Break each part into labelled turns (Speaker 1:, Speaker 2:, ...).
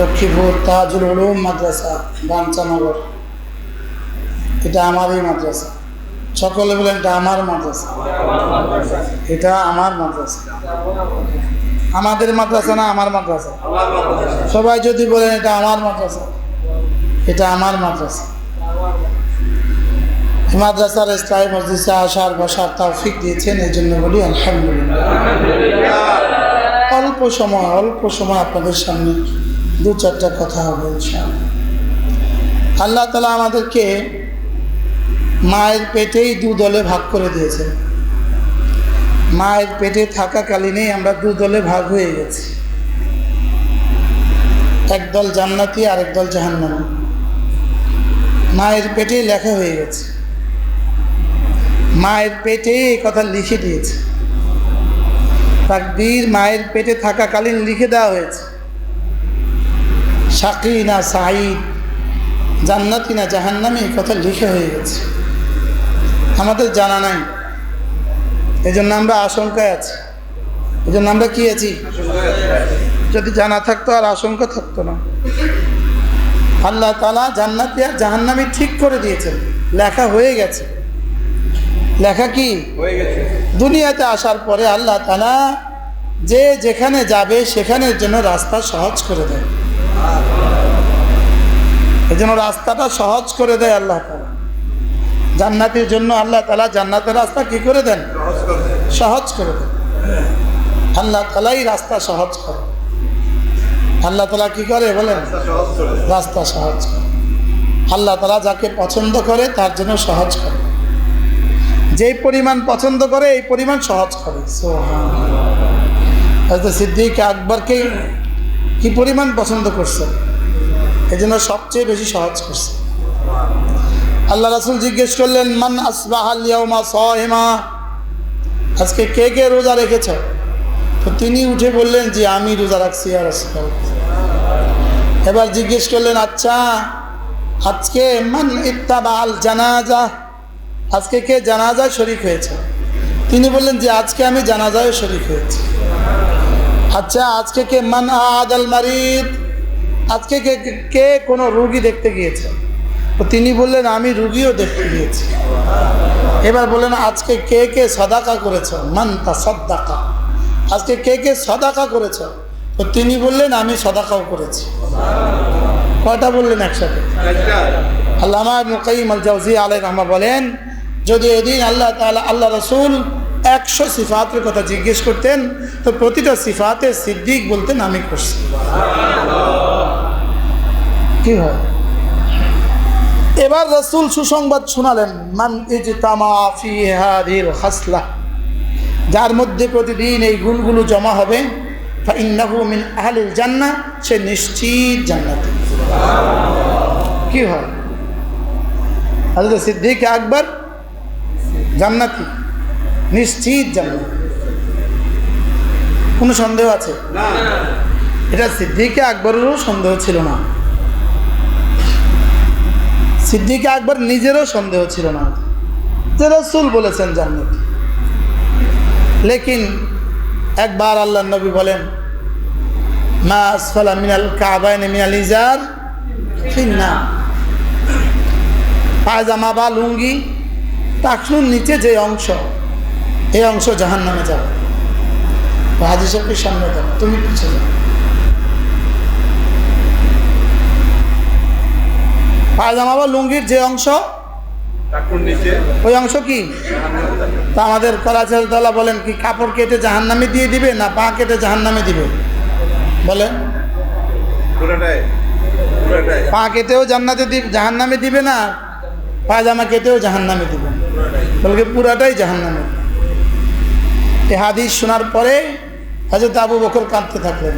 Speaker 1: লক্ষ্মীপুর তাজুল উলুম মাদ্রাসা বাঞ্চানগর, এটা আমারই মাদ্রাসা। সকলে বলেন এটা আমার মাদ্রাসা, এটা আমার মাদ্রাসা। আমাদের মাদ্রাসা না আমার মাদ্রাসা। সবাই যদি বলেন এটা আমার মাদ্রাসা, এটা আমার মাদ্রাসা। মাদ্রাসার স্থায়ী মসজিদে আসার বসার তৌফিক দিয়েছেন, এই জন্য বলি আলহামদুলিল্লাহ। অল্প সময় আপনাদের সামনে দু চারটা কথা হবে ইনশাআল্লাহ। আল্লাহ তাআলা আমাদেরকে মায়ের পেটেই দু দলে ভাগ করে দিয়েছেন। মায়ের পেটে থাকাকালীনই আমরা দু দলে ভাগ হয়ে গেছি, একদল জান্নাতি আর একদল জাহান্নামী। মায়ের পেটে লেখা হয়ে গেছে, মায়ের পেটে এই কথা লিখে দিয়েছে। তাকদীর মায়ের পেটে থাকাকালীন লিখে দেওয়া হয়েছে, শাকী না সাঈদ, জান্নাতি না জাহান্নামী, এই কথা লিখে হয়ে গেছে। আমাদের জানা নাই, এই জন্য আমরা আশঙ্কায় আছি। এই জন্য আমরা কি আছি? যদি জানা থাকতো আর আশঙ্কা থাকতো না। আল্লাহ তাআলা জান্নাতি আর জাহান্নামী ঠিক করে দিয়েছেন, লেখা হয়ে গেছে। লেখা কি হয়ে গেছে? দুনিয়াতে আসার পরে আল্লাহ তাআলা যে যেখানে যাবে সেখানের জন্য রাস্তা সহজ করে দেয়। এই জন্য রাস্তাটা সহজ করে দেয় আল্লাহ তাআলা। জান্নাতের জন্য আল্লাহ তাআলা জান্নাতের রাস্তা কি করে দেন? সহজ করে দেন। আল্লাহ তাআলাই রাস্তা সহজ করে। আল্লাহ তাআলা কি করে বলেন? রাস্তা সহজ করে। আল্লাহ তাআলা যাকে পছন্দ করে তার জন্য সহজ করে, যেই পরিমাণ পছন্দ করে এই পরিমাণ সহজ করে। সুবহানাল্লাহ। সিদ্দিক আকবরকে কি পরিমাণ পছন্দ করছে, এই জন্য সবচেয়ে বেশি সহজ করছে। আল্লাহ রাসূল জিজ্ঞেস করলেন, মান আসবাহাল ইয়াউমা সাইমা, আজকে কে কে রোজা রেখেছ? তো তিনি উঠে বললেন যে আমি রোজা রাখছি ইয়া রাসূলুল্লাহ। এবার জিজ্ঞেস করলেন, আচ্ছা আজকে মান ইত্তাবাল জানাজা, আজকে কে জানাজায় শরীক হয়েছে? তিনি বললেন যে আজকে আমি জানাজায় শরীক হয়েছি। আচ্ছা আজকে কে মান আদাল মারিদ, আজকে কে কে কোনো রোগী দেখতে গিয়েছে? তো তিনি বললেন আমি রুগীও দেখতে গিয়েছি। এবার বললেন আজকে কে কে সাদাকা করেছ? মান তাসাদ্দাকা, আজকে কে কে সাদাকা করেছ? তো তিনি বললেন আমি সাদাকাও করেছি। কয়টা বললেন একসাথে? আল্লামা ইবনে কাইয়িম আল জাওযী আলাইহির রাহমাহ বলেন, যদি এদিন আল্লাহ তাআলা আল্লাহ রাসূল 100 সিফাতের কথা জিজ্ঞেস করতেন তো প্রতিটা সিফাতে সিদ্দিক বলতেন আমি করছি। কি হয়? এবার রাসূল সুসংবাদ শোনালেন, মান ইজতামা ফি হাযিল খাসলা, যার মধ্যে প্রতিদিন এই গুণগুলো জমা হবে, ফাইন্নাহু মিন আহলিল জান্নাহ, সে নিশ্চিত জান্নাতি। কি হয়? হযরত সিদ্দিক আকবর জান্নাতি, নিশ্চিত জান্নাতি, কোনো সন্দেহ আছে? না। এটা সিদ্দিক আকবরেরও সন্দেহ ছিল না, সিদ্দিক আকবর নিজেরও সন্দেহ ছিল না যে রাসূল বলেছেন জান্নাতি। লেকিন একবার আল্লাহর নবী বলেন, মা আসফালা মিনাল কাবাইনি মিনাল ইজার ফিন্নার, পায়জামা বা লুঙ্গি টাকনুর নিচে যে অংশ, এই অংশ জাহান্নামে যাবে। হাজী সাহেবের সামনে যাও, তুমি পিছনে যাও। পায়জামা বা লুঙ্গির যে অংশ ওই অংশ কি? তা আমাদের করাচারতলা বলেন কি কাপড় কেটে জাহান্নামে দিয়ে দিবে না পা কেটে জাহান্নামে দিবে? বলেন পা কেটেও জান্নাতে জাহান্নামে দিবে না পায়জামা কেটেও জাহান্নামে দিবে, বলকে পুরাটাই জাহান্নামে। এই হাদিস শোনার পরে হযরত আবু বকর কাঁদতে থাকলেন,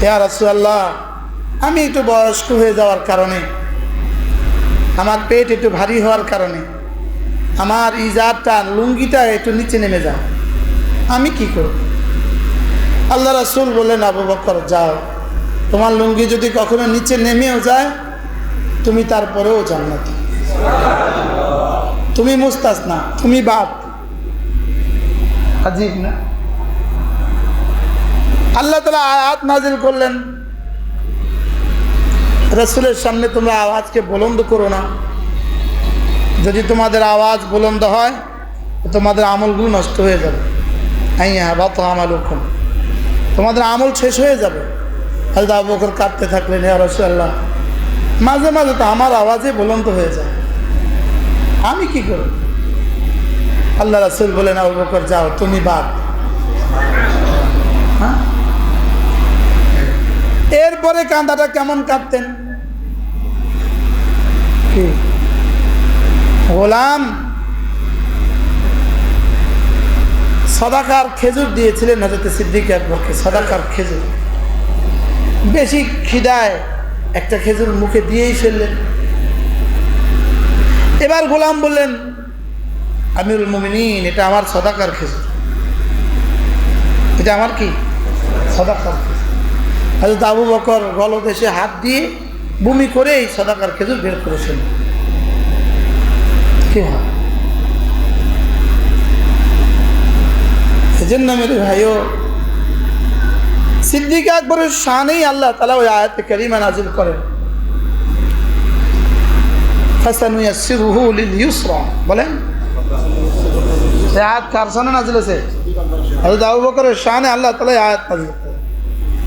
Speaker 1: ইয়া রাসূলুল্লাহ, আমি একটু বয়স্ক হয়ে যাওয়ার কারণে, আমার পেট একটু ভারী হওয়ার কারণে আমার ইজারটা লুঙ্গিটা একটু নিচে নেমে যায়, আমি কি করব? আল্লাহ রাসূল বললেন, আবু বকর যাও, তোমার লুঙ্গি যদি কখনো নিচে নেমেও যায় তুমি তারপরেও জান্নাতি, তুমি মুস্তাসনা, তুমি বাদ। আজীব না? আল্লাহ তাআলা আয়াত নাযিল করলেন, রাসূলের সামনে তোমরা আওয়াজকে বুলন্দ করো না। যদি তোমাদের আওয়াজ বুলন্দ হয় তোমাদের আমলগুলো নষ্ট হয়ে যাবে। আইয়াহাবাতু আমালুকুম, তোমাদের আমল শেষ হয়ে যাবে। হযরত আবু বকর কাঁদতে থাকলেন, ইয়া রাসূলুল্লাহ, মাঝে মাঝে তো আমার আওয়াজে বুলন্দ হয়ে যায়, আমি কি করব? আল্লাহ রাসূল বলেন, আবু বকর যাও, তুমি বাদ। হ্যাঁ, এরপরে কাঁদাটা কেমন কাঁদতেন? কি গোলাম সাদাকার খেজুর দিয়েছিলেন হযরত সিদ্দিক আকবরকে, সাদাকার খেজুর। বেশি খিদায় একটা খেজুর মুখে দিয়েই ফেললেন। এবার গোলাম বললেন, আমিরুল মুমিনিন, এটা আমার সাদাকার খেজুর, এটা আমার কি সাদাকার খেজুর। হযরত আবু বকর গলদেশে হাত দিয়ে বমি করে এই সাদাকার খেজুর বের করেছেন। কি হয়? এজন্য মেরে ভাইও, সিদ্দিক আকবরের শানেই আল্লাহ তাআলা ওই আয়াতে কারিমা নাযিল করেন, ফাসানুয়াসসিরুহু লিল ইউসরা। বলেন, এই আয়াত কার শানে নাযিল হয়েছে? হযরত আবু বকরের শানে আল্লাহ তাআলা এই আয়াত নাযিল করেন,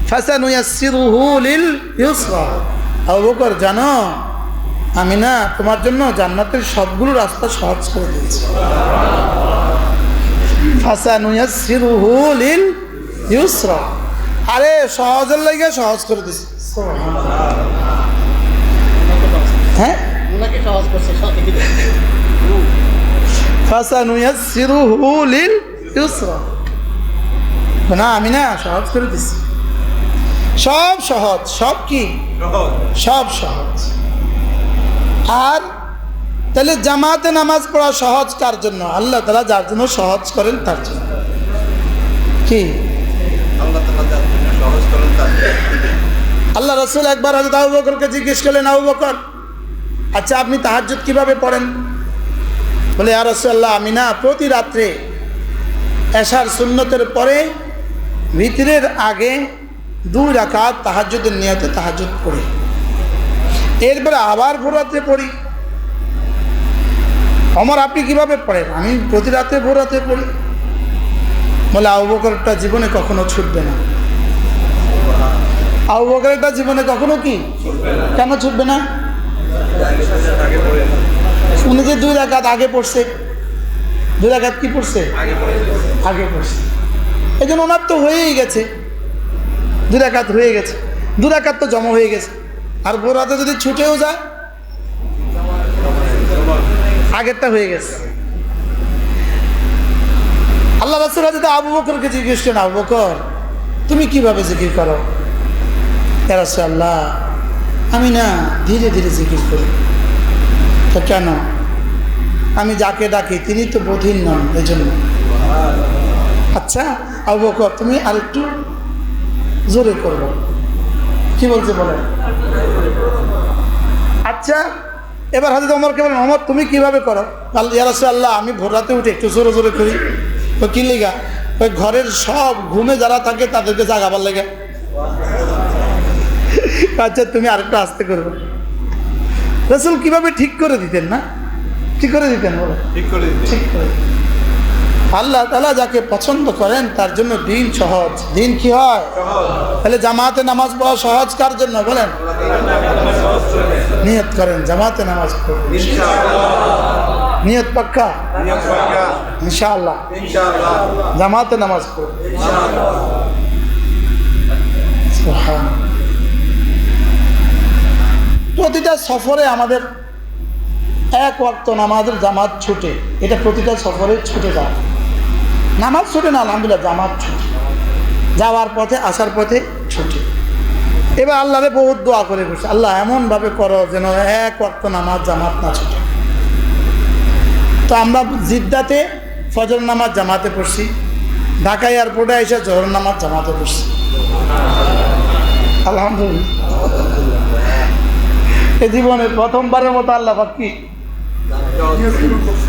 Speaker 1: ফাসানুয়াসসিরুহু লিল ইউসরা। আবু বকর, জানো আমি না তোমার জন্য জান্নাতের সবগুলো রাস্তা সহজ করে দিয়েছি। ফাসানুয়াসসিরুহু লিল ইউসরা, আরে সহজের লাগে সহজ করে দিয়েছি। হ্যাঁ, ফাসানুয়াসসিরুহু লিল ইউসরা, না আমি না সহজ করে দিছি, সব সহজ। সব কি? সব সহজ। আর তাহলে জামাতে নামাজ পড়া সহজ কার জন্য? আল্লাহ তাআলা যার জন্য সহজ করেন তার জন্য। কি আল্লাহ রাসূল একবার হযরত আবু বকরকে জিজ্ঞেস করলেন, আবু বকর, আচ্ছা আপনি তাহাজ্জুদ কিভাবে পড়েন? বলে, ইয়া রাসূলুল্লাহ, আমি না প্রতি রাত্রে এশার সুন্নতের পরে ভিতরের আগে 2 রাকাত তাহাজ্জুদের নিয়তে তাহাজ্জুদ পড়ি, এরপরে আবার ভোর রাত্রে পড়ি। ওমর, আপনি কিভাবে পড়েন? আমি প্রতি রাতে ভোর রাতে পড়ি। বলে, আবু বকরটা জীবনে কখনো ছুটবে না। আবু বকরটা জীবনে কখনো কি কেন ছুটবে না? উনি যে 2 রাকাত আগে পড়ছে, 2 রাকাত কি পড়ছে? আগে পড়ছে। এই জন্য ওনার তো হয়েই গেছে, 2 রাকাত হয়ে গেছে, 2 রাকাত তো জমা হয়ে গেছে। আর ভোর রাতে যদি ছুটেও যায়, আগেরটা হয়ে গেছে। আল্লাহ রাসূল হযরত আবু বকরকে জিজ্ঞেস করেন, আবু বকর, তুমি কিভাবে জিকির করো? ইয়া রাসূলুল্লাহ, আমি না ধীরে ধীরে জিকির করি। তো কেন? আমি যাকে ডাকি তিনি তো বধির নন, এই জন্য। আচ্ছা আবু বকর, তুমি আরেকটু জোরে করবো। কি বলছে বলেন? আচ্ছা, এবার হযরত ওমরকে বলেন, ওমর তুমি কিভাবে করো? ইয়া রাসূলুল্লাহ, আমি ভোর রাতে উঠে একটু জোরে জোরে করি। তো কি লিগা? ওই ঘরের সব ঘুমে যারা থাকে তাদেরকে জাগাবার লেগে। আচ্ছা তুমি আরেকটা আস্তে করবে। রাসূল কিভাবে ঠিক করে দিতেন না? ঠিক করে দিতেন, বলো। ঠিক করে আল্লাহ তাআলা যাকে পছন্দ করেন তার জন্য দিন সহজ। দিন কি হয়? তাহলে জামাতে নামাজ পড়া সহজ কার জন্য? বলেন, নিয়ত করেন জামাতে নামাজ পড়বেন ইনশাআল্লাহ। নিয়ত পাক্কা? ইনশাআল্লাহ। জামাতে নামাজ পড়বেন ইনশাআল্লাহ। সুবহানাল্লাহ। প্রতিটা সফরে আমাদের 1 ওয়াক্ত নামাজের জামাত ছুটে, এটা প্রতিটা সফরে ছুটে যায়। নামাজ ছুটে না, আলহামদুলিল্লাহ জামাত ছুটে, যাওয়ার পথে আসার পথে ছুটে। এবার আল্লাহরে বহুত দোয়া করে বসে, আল্লাহ এমনভাবে করো যেন 1 ওয়াক্ত নামাজ জামাত না ছুটে। তো আমরা জিদ্দাতে ফজর নামাজ জামাতে পড়ছি, ঢাকা এয়ারপোর্টে এসে জোহর নামাজ জামাতে পড়ছি, আলহামদুলিল্লাহ। এই জীবনের প্রথমবারের মতো আল্লাহ কি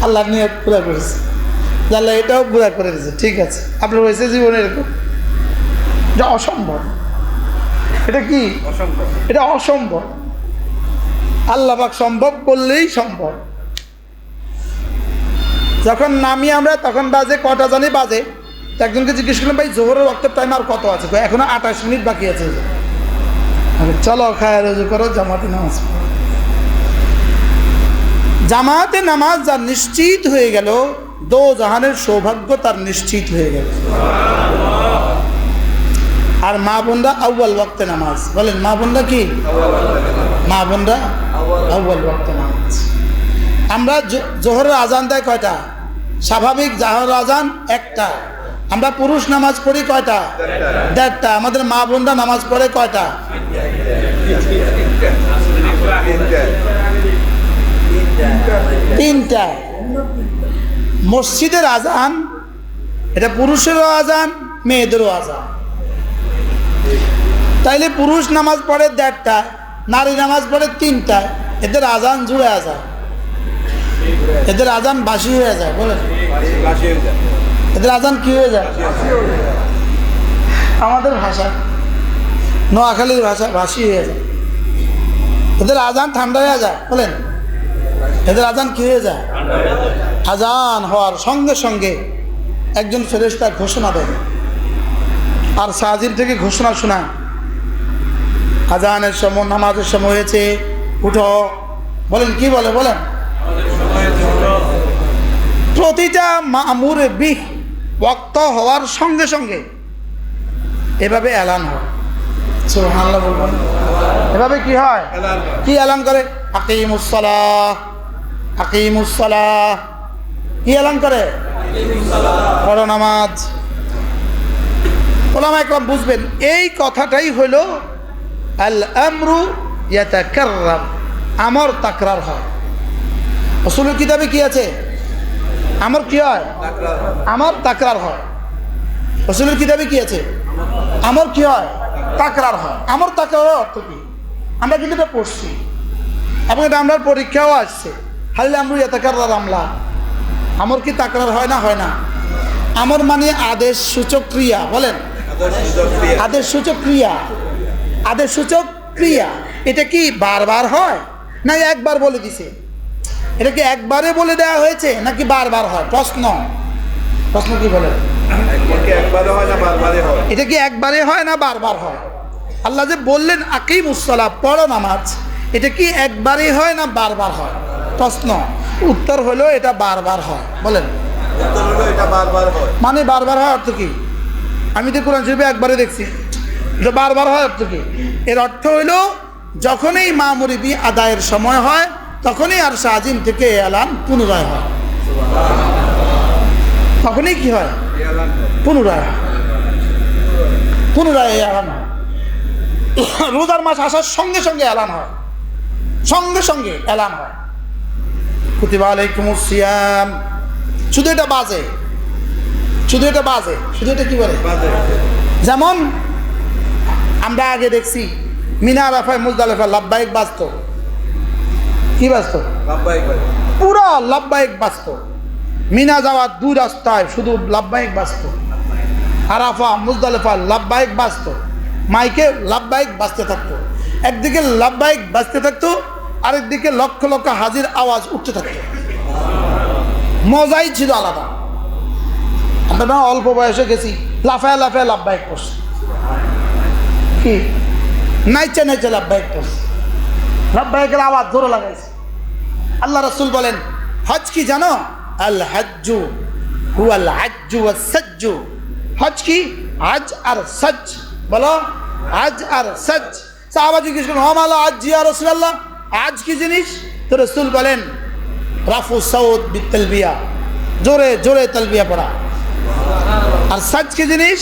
Speaker 1: আল্লাহ নিয়ত পুরা করেছে, আল্লাহ এটাও পুরা করে দিয়েছে। ঠিক আছে, আপনার হয়েছে জীবনে এরকম? এটা অসম্ভব। এটা কি? এটা অসম্ভব। আল্লাহ পাক সম্ভব করলেই সম্ভব। যখন নামি আমরা তখন বাজে কটা জানি বাজে, তো একজনকে জিজ্ঞেস করলাম ভাই জোহরের ওয়াক্তের টাইম আর কত আছে? এখনো 28 মিনিট বাকি আছে। চলো খায় রোজু করো, জামাতে নামাজ পড়ো। জামাতে নামাজ যার নিশ্চিত হয়ে গেল, দো জাহানের সৌভাগ্য তার নিশ্চিত হয়ে গেল। আর মা বোনরা আউয়াল ওয়াক্তে নামাজ, বলেন মা বোনরা কি? মা বোনরা আউয়াল ওয়াক্তে নামাজ। আমরা জোহরের আজান দেয় কয়টা? স্বাভাবিক জোহরের আজান একটা। আমরা পুরুষ নামাজ পড়ি কয়টা? 1.5টা। আমাদের মা বোনরা নামাজ পড়ে কয়টা? 3টা। মসজিদের আজান এটা পুরুষেরও আজান, মেয়েদেরও আজান। তাইলে পুরুষ নামাজ পড়ে 1.5টা, নারী নামাজ পড়ে 3টায়। এদের আজান জুড়ে আজান, এদের আজান বাসি হয়ে যায়। বলে এদের আজান কি হয়ে যায়? আমাদের ভাষা, নোয়াখালীর ভাষা বাসি হয়ে যায়। এদের আজান ঠান্ডা হয়ে যায়। বলেন এদের আজান কি হয়ে যায়? আজান হওয়ার সঙ্গে সঙ্গে একজন ফেরেশতা ঘোষণা দেয়, আর সাজিম থেকে ঘোষণা শোনায়, আজানের সময়, নামাজের সময় হয়েছে, উঠো। বলেন কি বলে? বলেন প্রতিটা মামুরে বিহ ওয়াক্ত হওয়ার সঙ্গে সঙ্গে এভাবে এলান হয়। সুবহানাল্লাহ বলবেন। এভাবে কি হয়? কি এলান করে? আকিমুস সালাহ, আকিমুস সালাহ। কি এলান করে? পড়ো নামাজ। ওলামা একরাম বুঝবেন, এই কথাটাই হইল আল আমরু ইয়াতাকাররার, আমর তাকরার হয়। রাসূলের কিতাবে কি আছে? আমর কি হয়? আমর তাকরার হয়। রাসূলের কিতাবে কি আছে? আমর কি হয়? তাকরার হয়। আমর তাকরার অর্থ কি? আমরা কিন্তু এটা পড়ছি এবং এটা আমরা পরীক্ষাও আসছে। হাল আমরু ইয়াতাকাররার আমলা, আমর কি তাকরার হয় না? হয় না। আমর মানে আদেশ সূচক ক্রিয়া। বলেন আদেশ সূচক ক্রিয়া, আদেশ সূচক ক্রিয়া। এটা কি বারবার হয় না একবার বলে দিছে? এটা কি একবারে বলে দেওয়া হয়েছে নাকি বারবার হয়? প্রশ্ন কি বলে? এটা কি একবারে হয় না বারবার হয়? আল্লাহ যে বললেন আকিমুস সালাহ, পড়ো নামাজ, এটা কি একবারে হয় না বারবার হয়? প্রশ্ন। উত্তর হলো এটা বারবার হয়। বলেন মানে বারবার হয় অর্থ কি? আমি তো কোরআন শরীফে একবারে দেখছি, এটা বারবার হয় অর্থ কি? এর অর্থ হইল যখনই মামুরি বি আদায়ের সময় হয় তখনই আর শাহজিম থেকে এলান পুনরায় হয়। তখনই কি হয়? পুনরায় এলান হয়। রোজার মাস আসার সঙ্গে সঙ্গে এলান হয়, সঙ্গে সঙ্গে এলান হয়। কুতিবা আলাইকুমুস সিয়াম। শুধু এটা বাজে, শুধু এটা বাজে, শুধু এটা কি বলে? যেমন আমরা আগে দেখছি মিনা আরাফায় মুজদালিফা লাব্বাইক বাজতো। কি বাজতো? পুরো লাব্বাইক বাজতো। মিনা যাওয়ার 2 রাস্তায় শুধু লাব্বাইক বাজতো। আরাফা মুজদালিফা লাব্বাইক বাজতো, মাইকে লাব্বাইক বাজতে থাকতো। একদিকে লাব্বাইক বাজতে থাকতো, আরেকদিকে লক্ষ লক্ষ হাজির আওয়াজ উঠতে থাকতো। মজাই ছিল আলাদা। আমরা না অল্প বয়সে গেছি, লাফায় লাফায় লাব্বাইক করছে, কি নাইচে নাইচে লাব্বাইক করছে, লাব্বাইকের আওয়াজ জোরে লাগাইছে। আল্লাহ রাসূল বলেন হজ কি জানো? আল হাজ্জু হুয়াল হাজ্জু ওয়াস সাজ্জু। হজ কি? আজ আর সজ। বলো আজ আর সজ। সাহাবা জিজ্ঞেস করেন হামালা আজ ইয়া রাসূলুল্লাহ, আজ কি জিনিস? তো রাসূল বলেন রাফু সাউত বিতালবিয়া, জোরে জোরে তালবিয়া পড়া। আর সজ কি জিনিস?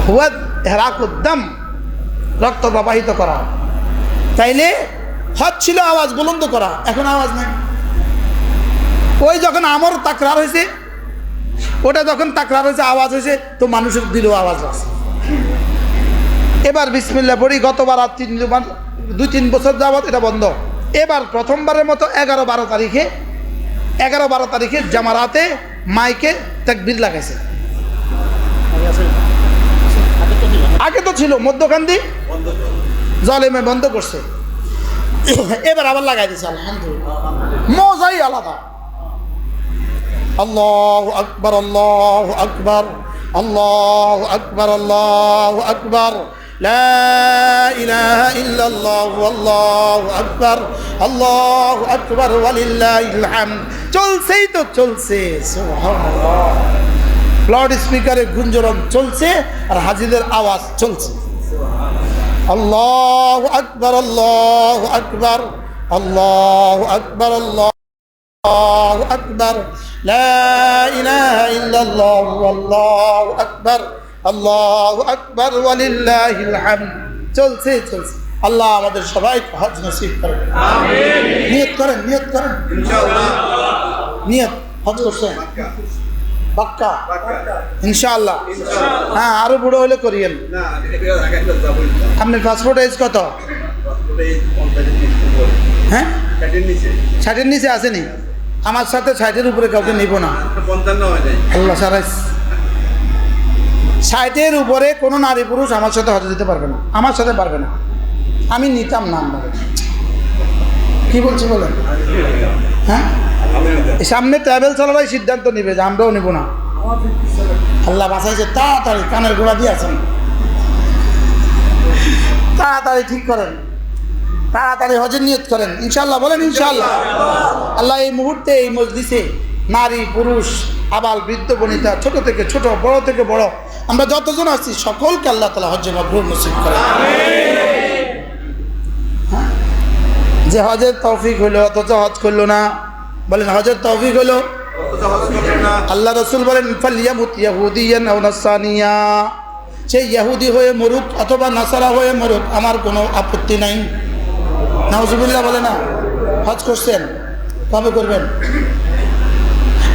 Speaker 1: হুয়া ইহরাকুদ্দাম, রক্ত প্রবাহিত করা। তাইলে হজ ছিল আওয়াজ বুলন্দ করা, এখন আওয়াজ নাই। ওই যখন আমর তাকরার হয়েছে, ওটা যখন তাকরার হয়েছে, আওয়াজ হয়েছে, তো মানুষের দিলেও আওয়াজ আছে। এবার বিসমিল্লাহ পড়ি, গতবার আর 2-3 বছর যাবত এটা বন্ধ। এবার প্রথমবারের মতো 11-12 তারিখে জামারাতে মাইকে তাকবীর লাগাইছে। আগে তো ছিল মধ্যখান দিয়ে, জালেমে বন্ধ করছে, এবার আবার লাগাই দিছে। আলহামদুলিল্লাহ, মজাই আলাদা। আল্লাহু আকবার, আল্লাহু আকবার, আল্লাহু আকবার, আল্লাহু আকবার, লা ইলাহা ইল্লাল্লাহু আল্লাহু আকবার, আল্লাহু আকবার ওয়ালিল্লাহিল হামদ। চলছেই তো চলছে, সুবহানাল্লাহ। লাউড স্পিকারে গুঞ্জরণ চলছে আর হাজিদের আওয়াজ চলছে। আল্লাহু আকবার, আল্লাহু আকবার, আল্লাহু আকবার, আল্লাহু আকবার, লা ইলাহা ইল্লাল্লাহু আল্লাহু আকবার, আল্লাহু আকবার ওয়ালিল্লাহিল হামদ। চলছে চলছে। আল্লাহ আমাদের সবাইকে হজ নসিব করেন, আমিন। নিয়ত করেন, নিয়ত করেন, ইনশাআল্লাহ। নিয়ত হজ করছেন পাক্কা ইনশাআল্লাহ? হ্যাঁ, আরো বুড়ো হলে করিয়েন। আপনার পাসপোর্ট এজ কত? হ্যাঁ, 60-এর নিচে আসেনি। আমার সাথে 60-এর উপরে কাউকে নিব না। আল্লাহ সারাই 60-এর উপরে কোনো নারী পুরুষ আমার সাথে হজ দিতে পারবে না, আমার সাথে পারবে না। আমি নিতাম না। আমরা কি বলছি বলেন? হ্যাঁ, সামনে ট্রাভেল চালারাই সিদ্ধান্ত নিবে যে আমরাও নিব না। আল্লাহ বাঁচাইছে, তাড়াতাড়ি কানের গোড়া দিয়ে আছেন, তাড়াতাড়ি ঠিক করেন, তাড়াতাড়ি হজের নিয়ত করেন ইনশাআল্লাহ। বলেন ইনশাআল্লাহ। আল্লাহ এই মুহূর্তে এই মজলিসে নারী পুরুষ আবাল বৃদ্ধ বনিতা, ছোট থেকে ছোট, বড় থেকে বড়, আমরা যতজন আছি সকলকে আল্লাহ তাআলা হজ্জে মাবরুর নসিব করেন। যে হজের তৌফিক হইল অথচ হজ করলো না, বলেন হজের তৌফিক হলো, আল্লাহ রসুল বলেন ফালিয়ামুত ইয়াহুদিয়ান আও নাসরানিয়া, সে ইহুদি হয়ে মরুক অথবা নাসারা হয়ে মরুক, আমার কোনো আপত্তি নাই। নাউজুবিল্লাহ বলে না। হজ করছেন, কবে করবেন?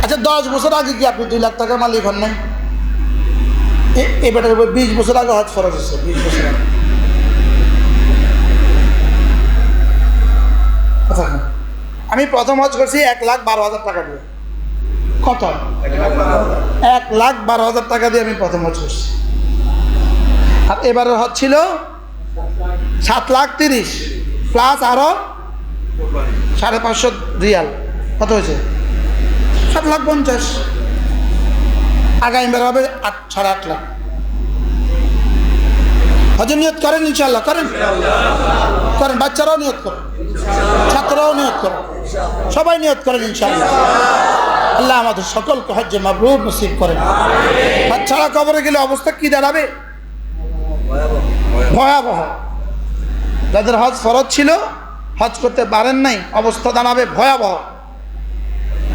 Speaker 1: আচ্ছা, 10 বছর আগে কি আপনি 2 লাখ টাকার মালিক হন নাই? এবার 20 বছর আগে হজ ফরজ হচ্ছে, 20 বছর আগে। আমি প্রথম হজ করছি 1,12,000 টাকা দিয়ে। কত? 1,12,000 টাকা দিয়ে আমি প্রথম হজ করছি। আর এবারের হজ ছিল 7,30,000 প্লাস আরো 550 রিয়াল। কত হয়েছে? 7,50,000। আগামীবার হবে 8.5 লাখ। হজের নিয়ত করেন ইনশাআল্লাহ, করেন করেন, বাচ্চারাও নিয়ত করেন, ছাত্ররাও নিয়ত করেন, সবাই নিয়ত করেন ইনশাআল্লাহ। আল্লাহ আমাদের সকলকে হজ্জে মাবরুর নসিব করেন। হজ ছাড়া কবরে গেলে অবস্থা কি দাঁড়াবে? ভয়াবহ। যাদের হজ ফরজ ছিল, হজ করতে পারেন নাই, অবস্থা দাঁড়াবে ভয়াবহ।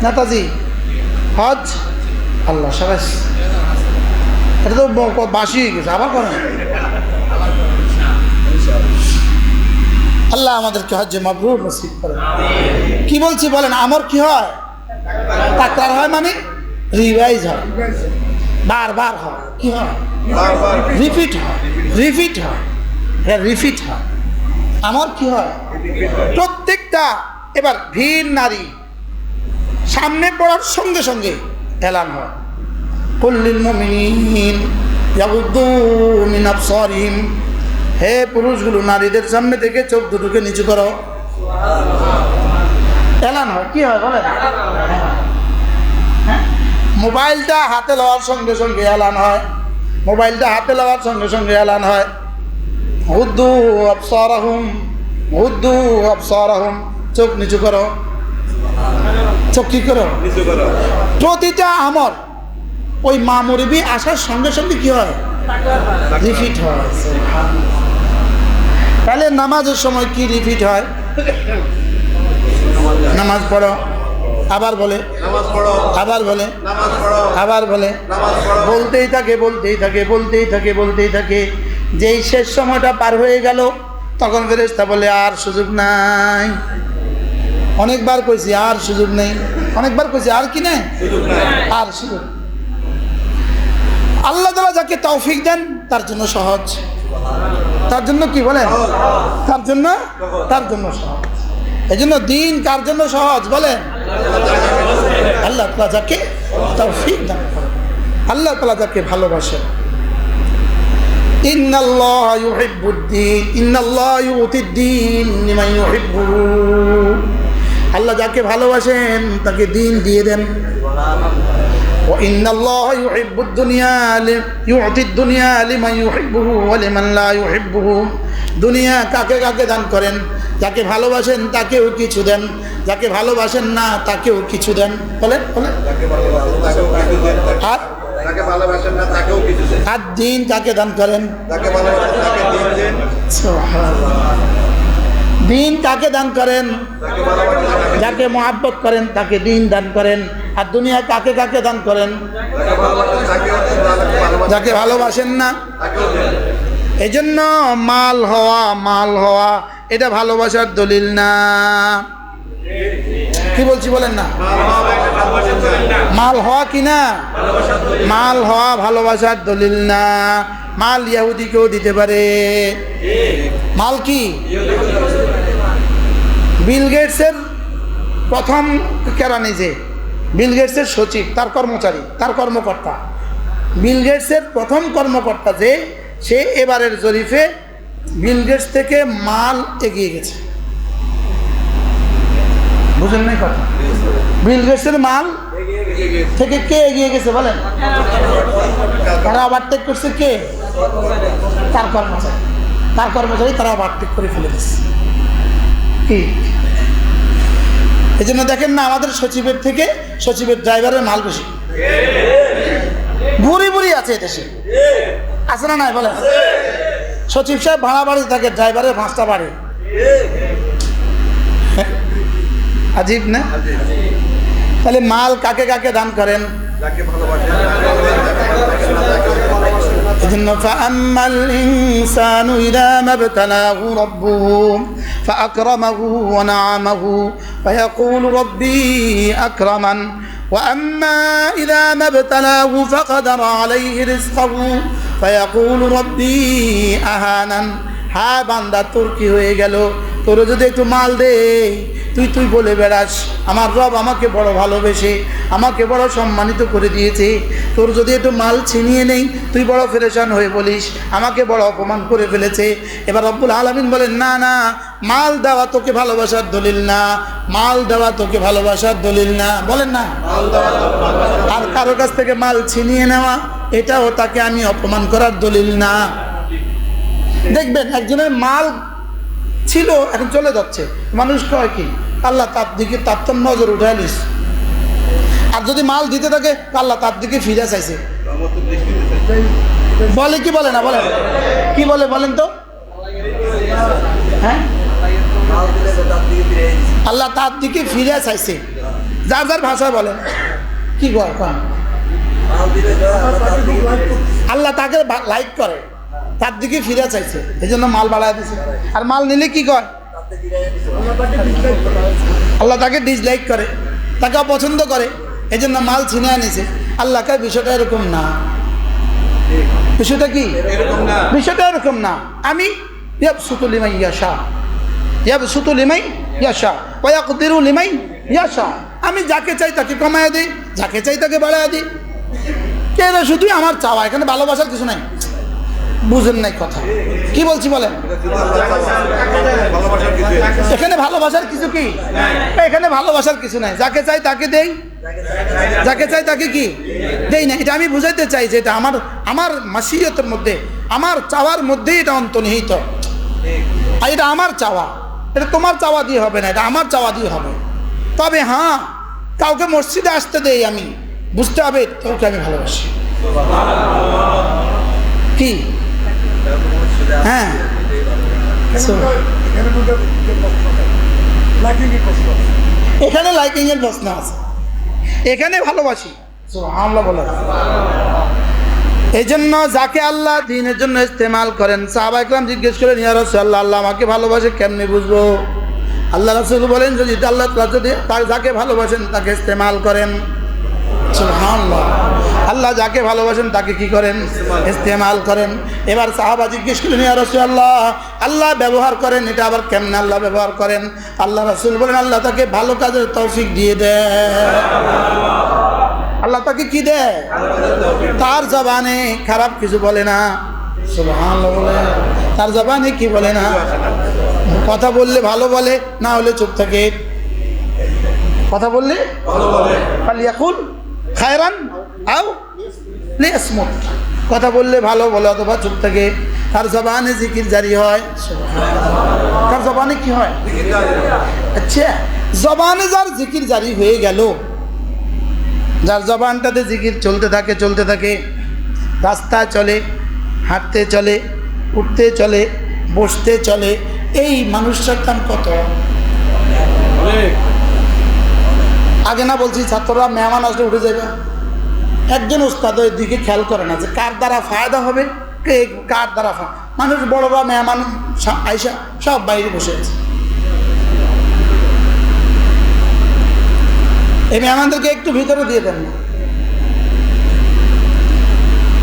Speaker 1: নেতাজি হজ, আল্লাহ সবাই, এটা তো বাসি হয়ে গেছে, আবার করেন। আল্লাহ আমাদেরকে হজ্জে মাবরুর নসিব করেন। কি বলছি বলেন? আমর কি হয়? তাকরার হয়, মানে রিভাইজ হয়, বারবার হয়। কি হয়? রিপিট হয়, রিপিট হয়, রিপিট হয়। আমর কি হয়? প্রত্যেকটা এবার ভিড় নারী সামনে পড়ার সঙ্গে সঙ্গে এলান হয়, কুল্লিল মুমিনিন ইয়াগুদ্দু মিন আবসারিহিম, হে পুরুষগুলো নারীদের সামনে থেকে চোখ দুটোকে নিচু করো। এলান হয়। কি হয় বলেন? মোবাইলটা হাতে লওয়ার সঙ্গে সঙ্গে এলান হয়, মোবাইলটা হাতে লওয়ার সঙ্গে সঙ্গে এলান হয়, হুদ্দু আবসারাহুম, হুদ্দু আবসারাহুম, চোখ নিচু করো। চোখ কি করো? প্রতিটা আমর ওই মামুরিবি আসার সঙ্গে সঙ্গে কি হয়? রিপিট হয়। তাহলে নামাজের সময় কি রিপিট হয়? নামাজ পড়ো, আবার বলে, আবার বলে, আবার বলে, বলতেই থাকে, বলতেই থাকে, বলতেই থাকে, বলতেই থাকে। যেই শেষ সময়টা পার হয়ে গেল তখন ফেরেশতা বলে আর সুযোগ নাই। অনেকবার কইছি আর সুযোগ নেই, অনেকবার কইছি আর কি নেই, আর সুযোগ। আল্লাহ তাআলা যাকে তৌফিক দেন তার জন্য সহজ, তার জন্য কি বলেন? তার জন্য সহজ। এই জন্য দিন কার জন্য সহজ বলেন? আল্লাহ তাআলা যাকে তৌফিক দান করেন, আল্লাহ তাআলা যাকে ভালোবাসেন। ইন্নাল্লাহা ইউহিব্বুদ্দীন, ইন্নাল্লাহা ইউতিদ্দীন লিমান ইউহিব্বুহু। আল্লাহ যাকে ভালোবাসেন তাকে দিন দিয়ে দেন। ওয়া ইন্নাল্লাহা ইউহিব্বুদ দুনিয়া ইউতিদ দুনিয়া লিমান ইউহিব্বুহু ওয়া লিমান লা ইউহিব্বুহু। দুনিয়া কাকে কাকে দান করেন? যাকে ভালোবাসেন তাকেও কিছু দেন, যাকে ভালোবাসেন না তাকেও কিছু দেন। বলেন বলেন। আর দিন কাকে দান করেন? দিন কাকে দান করেন? যাকে মহাব্বত করেন তাকে দিন দান করেন। আর দুনিয়া কাকে কাকে দান করেন? যাকে ভালোবাসেন না। এজন্য মাল হওয়া এটা ভালোবাসার দলিল না। কি বলছি বলেন না? মাল হওয়া কি না? মাল হওয়া ভালোবাসার দলিল না। মাল ইহুদিকেও দিতে পারে। মাল কি? বিল গেটসের প্রথম কেরানি, যে বিল গেটসের সচিব, তার কর্মচারী, তার কর্মকর্তা, বিল গেটসের প্রথম কর্মকর্তা যে, সে এবারের জরিফে বিল গেটস থেকে মাল এগিয়ে গেছে। বুঝেন নাই কথা? বিল গেটসের মাল থেকে কে এগিয়ে গেছে বলেন? তারা ওভারটেক করছে কে? তার কর্মচারী, তার কর্মচারী তারা ওভারটেক করে ফেলে দিচ্ছে। কি এই জন্য দেখেন না, আমাদের সচিবের থেকে সচিবের ড্রাইভারের মাল বেশি। বুড়ি বুড়ি আছে দেশে, আছে না নাই বলেন? সচিব সাহেব ভাড়া বাড়ি থাকে, ড্রাইভারের 5টা বাড়ি। আজীব না? তাহলে মাল কাকে কাকে দান করেন? فأما الإنسان إذا ما ابتلاه ربه فأكرمه ونعمه فيقول ربي أكرمن وأما إذا ما ابتلاه فقدر عليه رزقه فيقول ربي أهانن। হ্যাঁ বান্দা, তোর কি হয়ে গেল? তোর যদি একটু মাল দে, তুই বলে বেড়াস আমার রব আমাকে বড় ভালোবেসে আমাকে বড় সম্মানিত করে দিয়েছে। তোর যদি একটু মাল ছিনিয়ে নেই, তুই বড় পেরেশান হয়ে বলিস আমাকে বড় অপমান করে ফেলেছে। এবার রব্বুল আলামিন বলেন, না না, মাল দেওয়া তোকে ভালোবাসার দলিল না, মাল দেওয়া তোকে ভালোবাসার দলিল না। বলেন না? আর কারো কাছ থেকে মাল ছিনিয়ে নেওয়া, এটাও তাকে আমি অপমান করার দলিল না। দেখবেন একজনের মাল ছিল, এখন চলে যাচ্ছে, মানুষ কয় কি আল্লাহ তার দিকে তার তো নজর উঠায় নিস। আর যদি মাল দিতে থাকে আল্লাহ তার দিকে ফিরে চাইছে, বলে কি বলে না? বলেন কি বলে বলেন তো? হ্যাঁ, আল্লাহ তার দিকে ফিরে চাইছে, যার যার ভাষায় বলেন। কি কয়? আল্লাহ তাকে লাইক করে, তার দিকে ফিরে চাইছে, এই জন্য মাল বাড়ায় দিছে। আর মাল নিলে কি কয়? আল্লাহ তাকে ডিসলাইক করে, তাকে অপছন্দ করে, এই জন্য মাল ছিনিয়ে নিছে। আল্লাহকে বিষয়টা এরকম না। বিষয়টা কি? বিষয়টা এরকম না। আমি ইয়াবসুতু লিমান ইয়াশা, ইয়াবসুতু লিমান ইয়াশা ওয়া ইয়াকদিরু লিমান ইয়াশা। আমি যাকে চাই তাকে কমায় দিই, যাকে চাই তাকে বাড়ায় দিই। কেন? শুধু আমার চাওয়া, এখানে ভালোবাসার কিছু নাই। বুঝেন নাই কথা? কি বলছি বলেন? এখানে ভালোবাসার কিছু কি? এখানে ভালোবাসার কিছু নাই। যাকে চাই তাকে দেই, যাকে চাই তাকে কি দেই না। এটা আমি বুঝাইতে চাই যে এটা আমার মাসিয়তের মধ্যে, আমার চাওয়ার মধ্যেই এটা অন্তর্নিহিত। আর এটা আমার চাওয়া, এটা তোমার চাওয়া দিয়ে হবে না, এটা আমার চাওয়া দিয়ে হবে। তবে হ্যাঁ, কাউকে মসজিদে আসতে দেই, আমি বুঝতে হবে কাউকে আমি ভালোবাসি। কি? হ্যাঁ, এখানে লাইকিং এর প্রশ্ন আছে, এখানে ভালোবাসি আল্লাহ বলে। এই জন্য যাকে আল্লাহ দ্বীনের জন্য ইস্তেমাল করেন, সাহাবায়ে কেরাম জিজ্ঞেস করেন, ইয়া রাসূলুল্লাহ, আল্লাহ আমাকে ভালোবাসে কেমনে বুঝবো? আল্লাহ রাসূল বলেন, যদি আল্লাহ যদি যাকে ভালোবাসেন তাকে ইস্তেমাল করেন। সুবহানাল্লাহ। আল্লাহ যাকে ভালোবাসেন তাকে কি করেন? ইস্তেমাল করেন। এবার সাহাবা জিজ্ঞেস করলেন, ইয়া রাসূলুল্লাহ, আল্লাহ ব্যবহার করেন, এটা আবার কেমনে আল্লাহ ব্যবহার করেন? আল্লাহ রাসূল বলেন, আল্লাহ তাকে ভালো কাজের তৌফিক দিয়ে দেয়। আল্লাহ তাকে কি দেয়? তার জবানে খারাপ কিছু বলে না, সুবহানাল্লাহ বলে। তার জবানে কি বলে না? কথা বললে ভালো বলে, না হলে চুপ থাকে। কথা বললে ভালো বলে, ফালিয়াকুল খায়রান আও লিয়াসমুত। কথা বললে ভালো বলে অথবা চুপ থাকে। তার জবানে জিকির জারি হয়। তার জবানে কি হয়? আচ্ছা, জবানে যার জিকির জারি হয়ে গেল, যার জবানটাতে জিকির চলতে থাকে, রাস্তায় চলে, হাঁটতে চলে, উঠতে চলে, বসতে চলে, এই মানুষটার দাম কত? আগে না বলছি ছাত্ররা মেহমান আসলে উঠে যাবে, একজন উস্তাদ ওই দিকে খেয়াল করে না যে কার দ্বারা ফায়দা হবে, কে কার দ্বারা মানুষ বড়রা মেহমান আইসা সব বাইরে বসে আছে। এই মেহমানদেরকে একটু ভিতরে দিয়ে দেন না।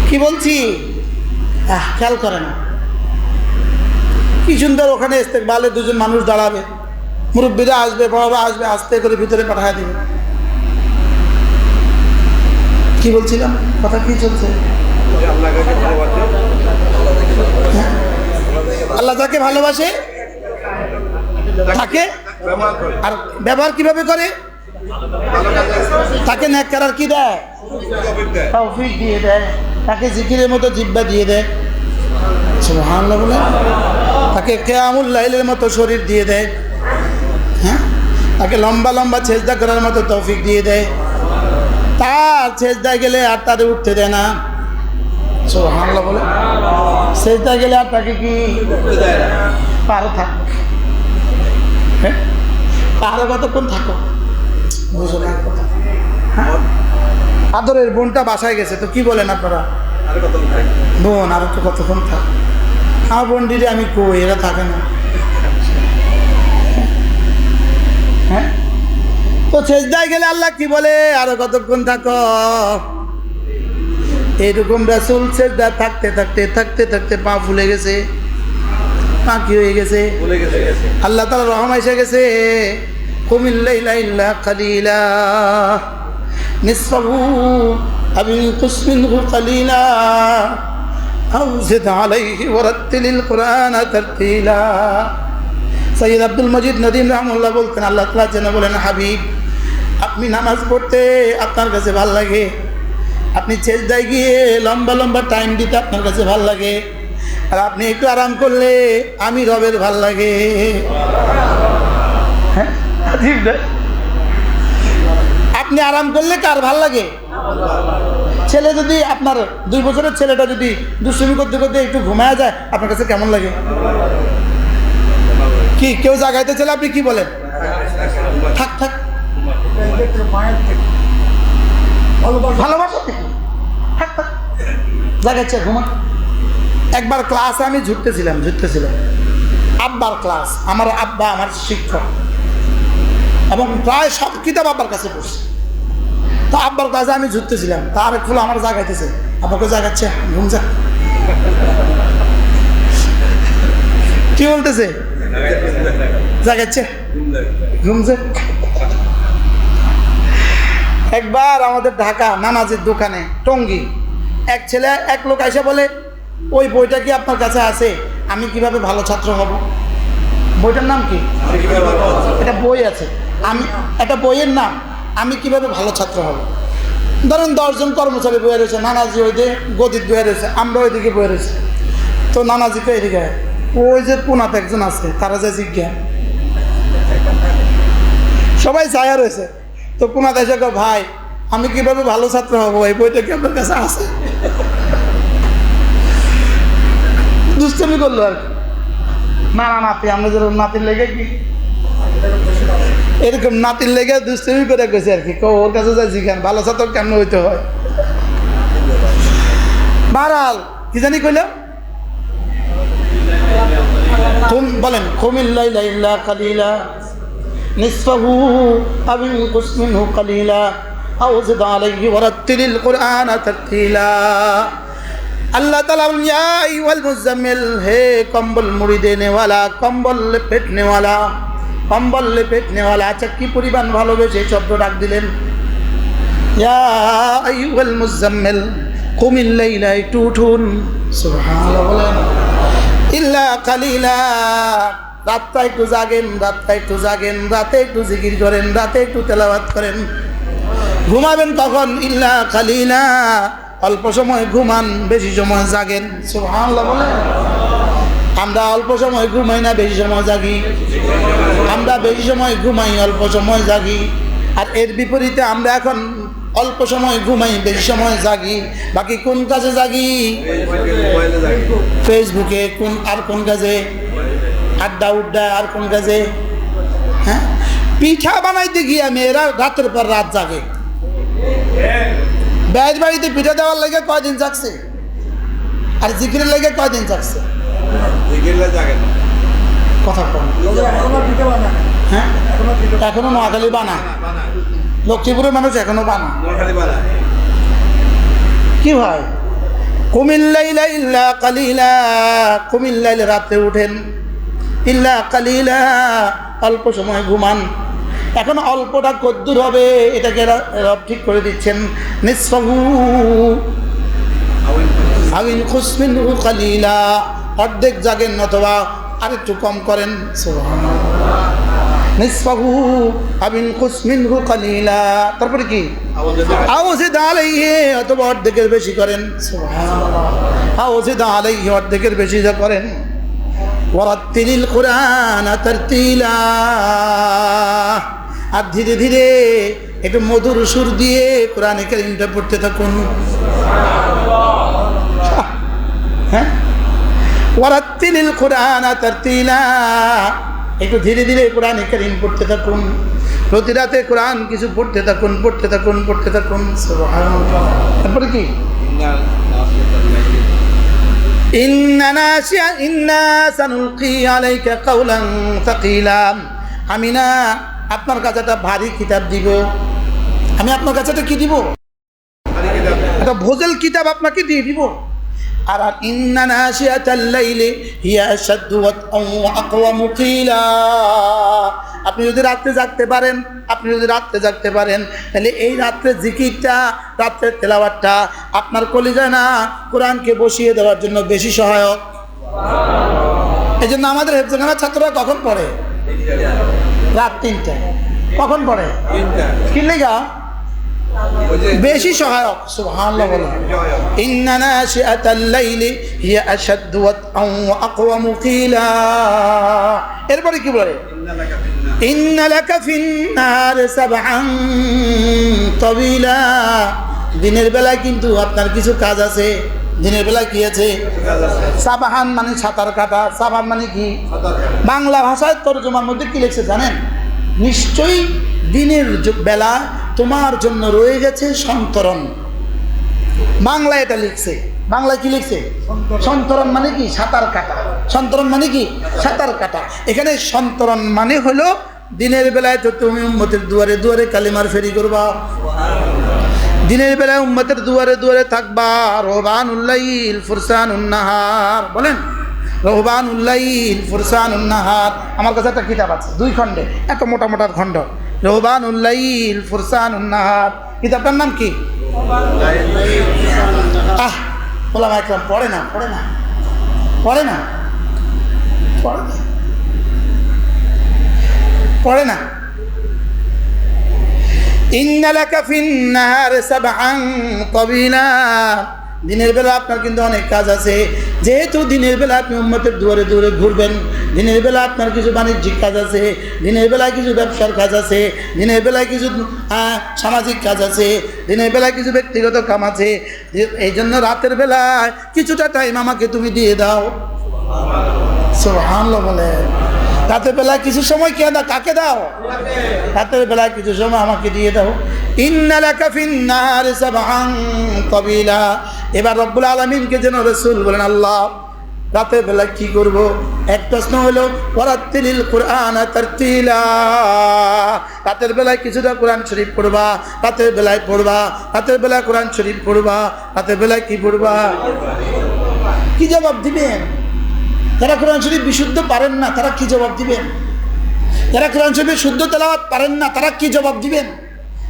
Speaker 1: কি বলছি খেয়াল করে না। কি সুন্দর ওখানে ইস্তেকবালে দুজন মানুষ দাঁড়াবে, মুরব্বীরা আসবে, বড়রা আসবে, আস্তে করে ভিতরে পাঠিয়ে দিবে। কি বলছিলাম, কথা কি চলছে? আল্লাহ যাকে ভালোবাসে তাকে, আর ব্যবহার কিভাবে করে? তাকে নেক করার কি দেয়? তৌফিক দিয়ে দেয়। তাকে জিকিরের মতো জিহ্বা দিয়ে দেয়। সুবহানাল্লাহ বলে। তাকে কিয়ামুল লাইলের মতো শরীর দিয়ে দেয়। হ্যাঁ, তাকে লম্বা লম্বা সেজদা করার মতো তৌফিক দিয়ে দেয়। তার সেজদায় গেলে আর তাদের উঠতে দেয় না। সুবহানাল্লাহ বলে। সেজদায় গেলে আর তাকে কি পারো থাক, হ্যাঁ পারো কতক্ষণ থাকো, বুঝো না কথা। আদরের বোনটা বাসায় গেছে, তো কি বলেন আপনারা? বোন আর একটু কতক্ষণ থাক। আমার বোন দিদি আমি কই, এরা থাকে না। হ্যাঁ, তো সেজদায় গেলে আল্লাহ কি বলে? আরো কতক্ষণ থাকো। এইরকম রাসূল সেজদা থাকতে থাকতে পা ফুলে গেছে, পা কি হয়ে গেছে? আল্লাহ তাআলা রহম এসে গেছে। কুমিল লাইলা ইল্লা কালিলা নিসফাহু আও ইনকুস মিনহু কালিলা আও জিদ আলাইহি ওয়ারাত্তিলিল কুরআনা তারতিলা। সৈয়দ আব্দুল মজিদ নদীম রহমাতুল্লাহ বলতেন, আল্লাহ তাআলা যেন বলেন, হাবিব আপনি নামাজ পড়তে আপনার কাছে ভাল লাগে, আপনি সেজদায় গিয়ে লম্বা লম্বা টাইম দিতে আপনার কাছে ভাল লাগে, আর আপনি একটু আরাম করলে আমি রবের ভাল লাগে। হ্যাঁ, আপনি আরাম করলে কার ভাল লাগে? ছেলে যদি আপনার 2 বছরের ছেলেটা যদি দুষ্টুমি করতে করতে একটু ঘুমায়া যায়, আপনার কাছে কেমন লাগে? কি কেউ জাগাইতে চলে আপনি কি বলেন? থাক থাক, ভালোবাসা থাক থাক, জাগাচ্ছে ঘুমা। একবার ক্লাসে আমি ঝুঁকতেছিলাম, আব্বার ক্লাস, আমার আব্বা আমার শিক্ষক, এবং প্রায় সব কিতাব আব্বার কাছে পড়ছে। তো আব্বার ক্লাসে আমি ঝুঁকতেছিলাম, তার এক ফুল আমার জাগাইতেছে, আব্বাকে জাগাচ্ছে ঘুম যা। কি বলতেছে? জাগাচ্ছে ঘুম যা। একবার আমাদের ঢাকা নানাজির দোকানে টঙ্গী এক লোক এসে বলে, ওই বইটা কি আপনার কাছে আছে? আমি কিভাবে ভালো ছাত্র হব? বইটার নাম কি? এটা বই আছে, আমি একটা বইয়ের নাম আমি কিভাবে ভালো ছাত্র হব। ধরেন 10 জন কর্মচারী বয়ে রয়েছে, নানাজি ওই যে গদিত বয়ে রয়েছে, আমরা ওইদিকে বয়ে রয়েছে। তো নানাজিকে এদিকে, ওই যে পুনাতে একজন আছে, তারা যে জিজ্ঞা সবাই ছায়া রয়েছে। তো পুনাতে এসে ভাই আমি কিভাবে ভালো ছাত্র হব, এই বইটা কি আপনার কাছে আছে? দুষ্টমি করলো আর কি। না নাতি, আমরা যেরকম নাতির লেগে কি এরকম নাতির লেগে দুষ্টমি করে গেছে আর কি। ওর কাছে যাই জিজ্ঞান ভালো ছাত্র কেমন হইতে হয়। বারাল কি জানি কইল, বলেন কুমিল লাইলা ইল্লা কালিলা নিসফাহু আও ইনকুস মিনহু কালিলা আও জিদ আলাইহি ওয়ারাত্তিলিল কুরআনা তারতিলা। अल्लाह ताला या अय्युहल मुज़म्मिल, हे कम्बल मुड़ी देने वाला, कम्बल लपेटने वाला, कम्बल लपेटने वाला। अच्छा की परिमाण ভালোবেসে শব্দ ডাক দিলেন, ইয়া আইয়ুহাল মুযাম্মিল কুমিল লাইলা, একটু উঠুন, সুবহানাল্লাহ বলেন। ইল্লা কালিলা, রাতটা একটু জাগেন, রাতটা একটু জাগেন, রাতে একটু জিকির করেন, রাতে একটু তেলাওয়াত করেন। ঘুমাবেন কখন? ইল্লা কালিলা, অল্প সময় ঘুমান, বেশি সময় জাগেন। সুবহানাল্লাহ বলেন। আমরা অল্প সময় ঘুমাই না, বেশি সময় জাগি। আমরা বেশি সময় ঘুমাই, অল্প সময় জাগি। আর এর বিপরীতে আমরা এখন অল্প সময় ঘুমাই, বেশি সময় জাগি। বাকি কোন কাজে জাগি? ফেসবুকে। কোন কাজে? আড্ডা উড্ডা। আর কোন কাজে? হ্যাঁ, পিঠা বানাইতে গিয়ে মেয়েরা রাতের পর রাত জাগে। ব্যাজ বাড়িতে পিঠা দেওয়ার লাগে কয়দিন জাগছে? আর জিকিরের লাগে কয়দিন জাগছে? কথা কম। হ্যাঁ, এখনো নোয়াখালী বানা, লক্ষ্মীপুরের মানুষ এখনো বানা। কি হয়? কুমিল্লাইলা ইল্লা কালিলা, কুমিল্লাইলে রাতে উঠেন, ইল্লা কালিলা, অল্প সময় ঘুমান। এখন অল্পটা কদ্দুর হবে এটাকে রব ঠিক করে দিচ্ছেন। নিসফাহু আউন খুসমিনহু কালিলা, অর্ধেক জাগেন অথবা আরেকটু কম করেন। সুবহানাল্লাহ। নিসফাহু আউন খুসমিনহু কালিলা, তারপরে কি? আওজিদ আলাইহি, অথবা অর্ধেকের বেশি করেন। সুবহানাল্লাহ। আওজিদ আলাইহি, অর্ধেকের বেশি যা করেন। ওয়ারাত্তিলিল কুরআন তারতিলা, আর ধীরে ধীরে একটু মধুর সুর দিয়ে কোরআনে কারীমটা পড়তে থাকুন। হ্যাঁ, ওয়ারাত্তিলিল কুরআন তারতিলা, একটু ধীরে ধীরে কোরআনে কারীম পড়তে থাকুন। প্রতি রাতে কোরআন কিছু পড়তে থাকুন, পড়তে থাকুন, পড়তে থাকুন। সুবহানাল্লাহ। তারপরে কি? ইন্না সানুলকি আলাইকা কাওলান সাকিলা, আমি না আপনার কাছে একটা ভারী কিতাব দিব। আমি আপনার কাছে একটা কি দিব? একটা ভোজেল কিতাব আপনাকে দিয়ে দিব। আর ইন্না নাশিয়াতাল লাইলি হিয়া আশাদ্দু ওয়াতআন ওয়া আকওয়ামু কিলা, আপনি যদি রাতে জাগতে পারেন, তাহলে এই রাত্রে জিকিরটা, রাত্রের তেলাওয়াতটা আপনার কলিজায় না কোরআনকে বসিয়ে দেওয়ার জন্য বেশি সহায়ক। এই জন্য আমাদের হেফজখানার ছাত্ররা কখন পড়ে? রাত ৩টায়। কখন পড়ে? কি লেগা? বেশি সহায়ক। সুবহানাল্লাহ বলেন। ইন্না নাশিআতাল লাইলি হিয়া আশাদ্দু ওয়াতআন ওয়া আকওয়ামু কিলা, এরপরে কি বলে? ইন্না লাকা ফিন নাহারি সাবহান তাওয়িলা, দিনের বেলায় কিন্তু আপনার কিছু কাজ আছে। দিনের বেলায় কি আছে? সাবহান মানে সাঁতার কাটা। সাবহান মানে কি? বাংলা ভাষায় তরজমার মধ্যে কি লিখছে জানেন? নিশ্চয়ই দিনের বেলা তোমার জন্য রয়ে গেছে সন্তরণ। বাংলায় এটা লিখছে। বাংলায় কি লিখছে? সন্তরণ মানে কি? সাঁতার কাটা। সন্তরণ মানে কি? সাঁতার কাটা। এখানে সন্তরণ মানে হলো দিনের বেলায় তো তুমি উম্মতের দুয়ারে দুয়ারে কালিমার ফেরি করবা, দিনের বেলায় উম্মতের দুয়ারে দুয়ারে থাকবা। রহবানুল লাইল ফুরসানুন নাহার, বলেন রহবানুল লাইল ফুরসানুন নাহার। আমার কাছে একটা কিতাব আছে 2 খণ্ডে, এত মোটা মোটা খণ্ড। রহবানুল লাইল ফুরসানুন নাহার, কিতাবটার নাম কি? ওলামা ইকরাম পড়ে না। ইন্না লাকা ফিন নাহারি সাবহান তাওয়িলা, দিনের বেলা আপনার কিন্তু অনেক কাজ আছে। যেহেতু দিনের বেলা আপনি উম্মতের দুয়ারে দুয়ারে ঘুরবেন, দিনের বেলা আপনার কিছু বাণিজ্যিক কাজ আছে, দিনের বেলায় কিছু ব্যবসার কাজ আছে, দিনের বেলায় কিছু সামাজিক কাজ আছে, দিনের বেলায় কিছু ব্যক্তিগত কাম আছে। এই জন্য রাতের বেলায় কিছুটা টাইম আমাকে তুমি দিয়ে দাও। সুবহানাল্লাহ বলেন। রাতের বেলায় কিছু সময় কাকে দাও? রাতের বেলায় কিছু সময় আমাকে দিয়ে দাও। ইন্না লাকা ফিন নাহারি সাবহান তাওয়িলা। এবার রব্বুল আলামিনকে যেন রাসূল বলেন, আল্লাহ রাতের বেলায় কি করব? এক প্রশ্ন হলো ওয়ারাত্তিলিল কুরআন তারতিলা, রাতের বেলায় কিছুটা কোরআন শরীফ পড়বা, রাতের বেলায় পড়বা, রাতের বেলায় কোরআন শরীফ পড়বা, রাতের বেলায় কি পড়বা? কি জবাব দিবেন? যারা কোরআন শরীফ বিশুদ্ধ পারেন না তারা কি জবাব দিবেন? যারা কোরআন শরীফের শুদ্ধ তেলাওয়াত পারেন না তারা কি জবাব দিবেন?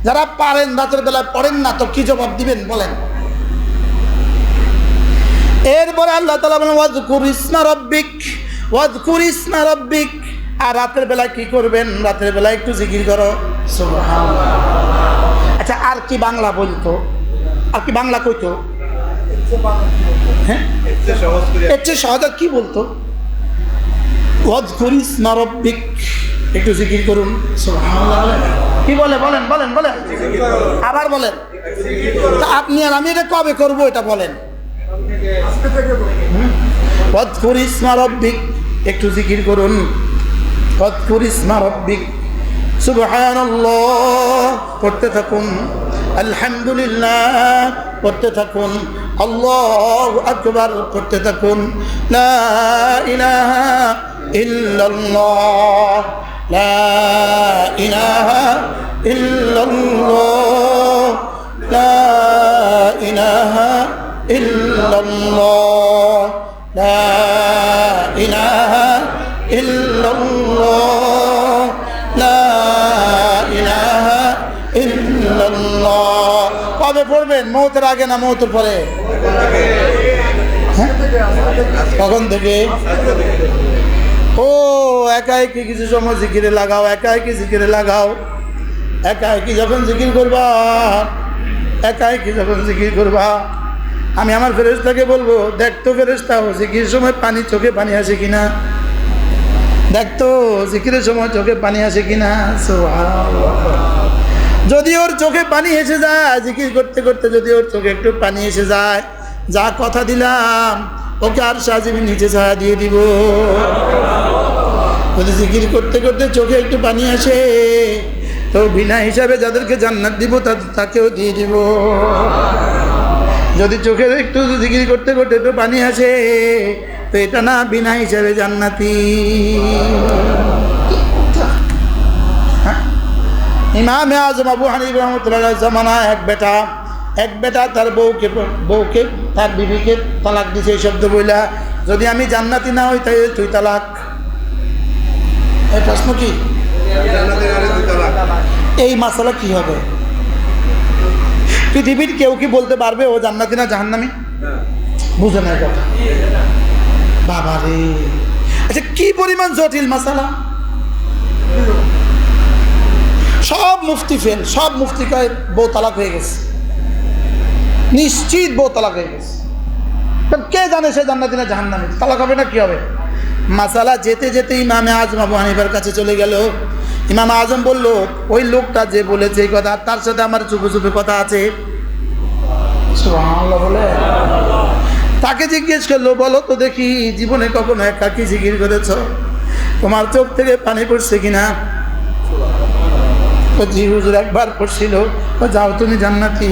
Speaker 1: যারা পারেন রাতের বেলায় পড়েন না তো কি জবাব দিবেন বলেন? এরপরে আল্লাহ তাআলা বলেন ওয়াজকুর ইসমা রাব্বিক, ওয়াজকুর ইসমা রাব্বিক। আর রাতের বেলা কি করবেন? রাতের বেলা একটু জিকির করো, সুবহানাল্লাহ। আচ্ছা, আর কি বাংলা বলতো? আর কি বাংলা কইতো? হ্যাঁ, এর চেয়ে সহজ কি বলতো? ওয়াজকুর ইসমা রাব্বিক, একটু জিকির করুন, সুবহানাল্লাহ। কি বলে? বলেন বলেন বলেন, আবার বলেন। আপনি আর আমি এটা কবে করবো এটা বলেন। ওয়াজকুর ইসমা রাব্বিক, একটু জিকির করুন। ওয়াজকুর ইসমা রাব্বিক, সুবহানাল্লাহ পড়তে থাকুন, আলহামদুলিল্লাহ পড়তে থাকুন, আল্লাহু আকবার পড়তে থাকুন, লা ইলাহা ইল্লাল্লাহ, লা ইলাহা ইল্লাল্লাহ, লা ইলাহা ইল্লাল্লাহ, লা ইলাহা ইল্লাল্লাহ, লা ইলাহা ইল্লাল্লাহ। কবে পড়বেন? মওতের আগে না মওতের পরে? কখন থেকে? ও একা একই কিছু সময় জিকিরে লাগাও, একা একই জিকিরে লাগাও। একা একই যখন জিকির করবা, একা একই যখন জিকির করবা, আমি আমার ফেরেশতাকে বলবো, দেখতো ফেরেশতা জিকির সময় পানি চোখে পানি আসে কিনা, দেখতো জিকিরের সময় চোখে পানি আসে কিনা। সুবহানাল্লাহ। যদি ওর চোখে পানি এসে যায় জিকির করতে করতে, যদি ওর চোখে একটু পানি এসে যায়, যা কথা দিলাম ওকে আর সাজিবি নিচে ছায়া দিয়ে দিব। যদি জিকির করতে করতে চোখে একটু পানি আসে, তো বিনা হিসাবে যাদেরকে জান্নাত দিব তাকেও দিয়ে দিব। যদি চোখের একটু জিকির করতে করতে একটু পানি আসে, তো এটা না বিনা হিসাবে জান্নাতি। ইমামে আজম আবু হানিফা রাহমাতুল্লাহ জামানায় এক বেটা তার বউকে তার বিবিকে তালাক দিছে এই শব্দ বইলা, যদি আমি জান্নাতি না হই তাই তুই তালাক। এই প্রশ্ন কি? এই মাসালা কি হবে? পৃথিবীর কেউ কি বলতে পারবে ও জান্নাতি না জাহান্নামী? বুঝে না কথা বাবা রে। আচ্ছা, কি পরিমাণ জটিল মাসালা। সব মুফতি ফেল, সব মুফতি কয় বউ তালাক হয়ে গেছে, নিশ্চিত বউ তালাক হয়ে গেছে। কে জানে সে জান্নাতি না জাহান্নামী? তালাক হবে না কি হবে? মাসালা যেতে যেতে ইমামে আজম আবু হানিফার কাছে চলে গেল। ইমাম আজম বলল, ওই লোকটা যে বলেছে এই কথা, তার সাথে আমার চুপে চুপে কথা আছে। সুবহানাল্লাহ বলে তাকে জিজ্ঞেস করলো, বলো তো দেখি জীবনে কখনো একাকী জিকির করেছ? তোমার চোখ থেকে পানি পড়ছে কিনা? জি হুজুর একবার পড়ছিল। যাও তুমি জান্নাতি।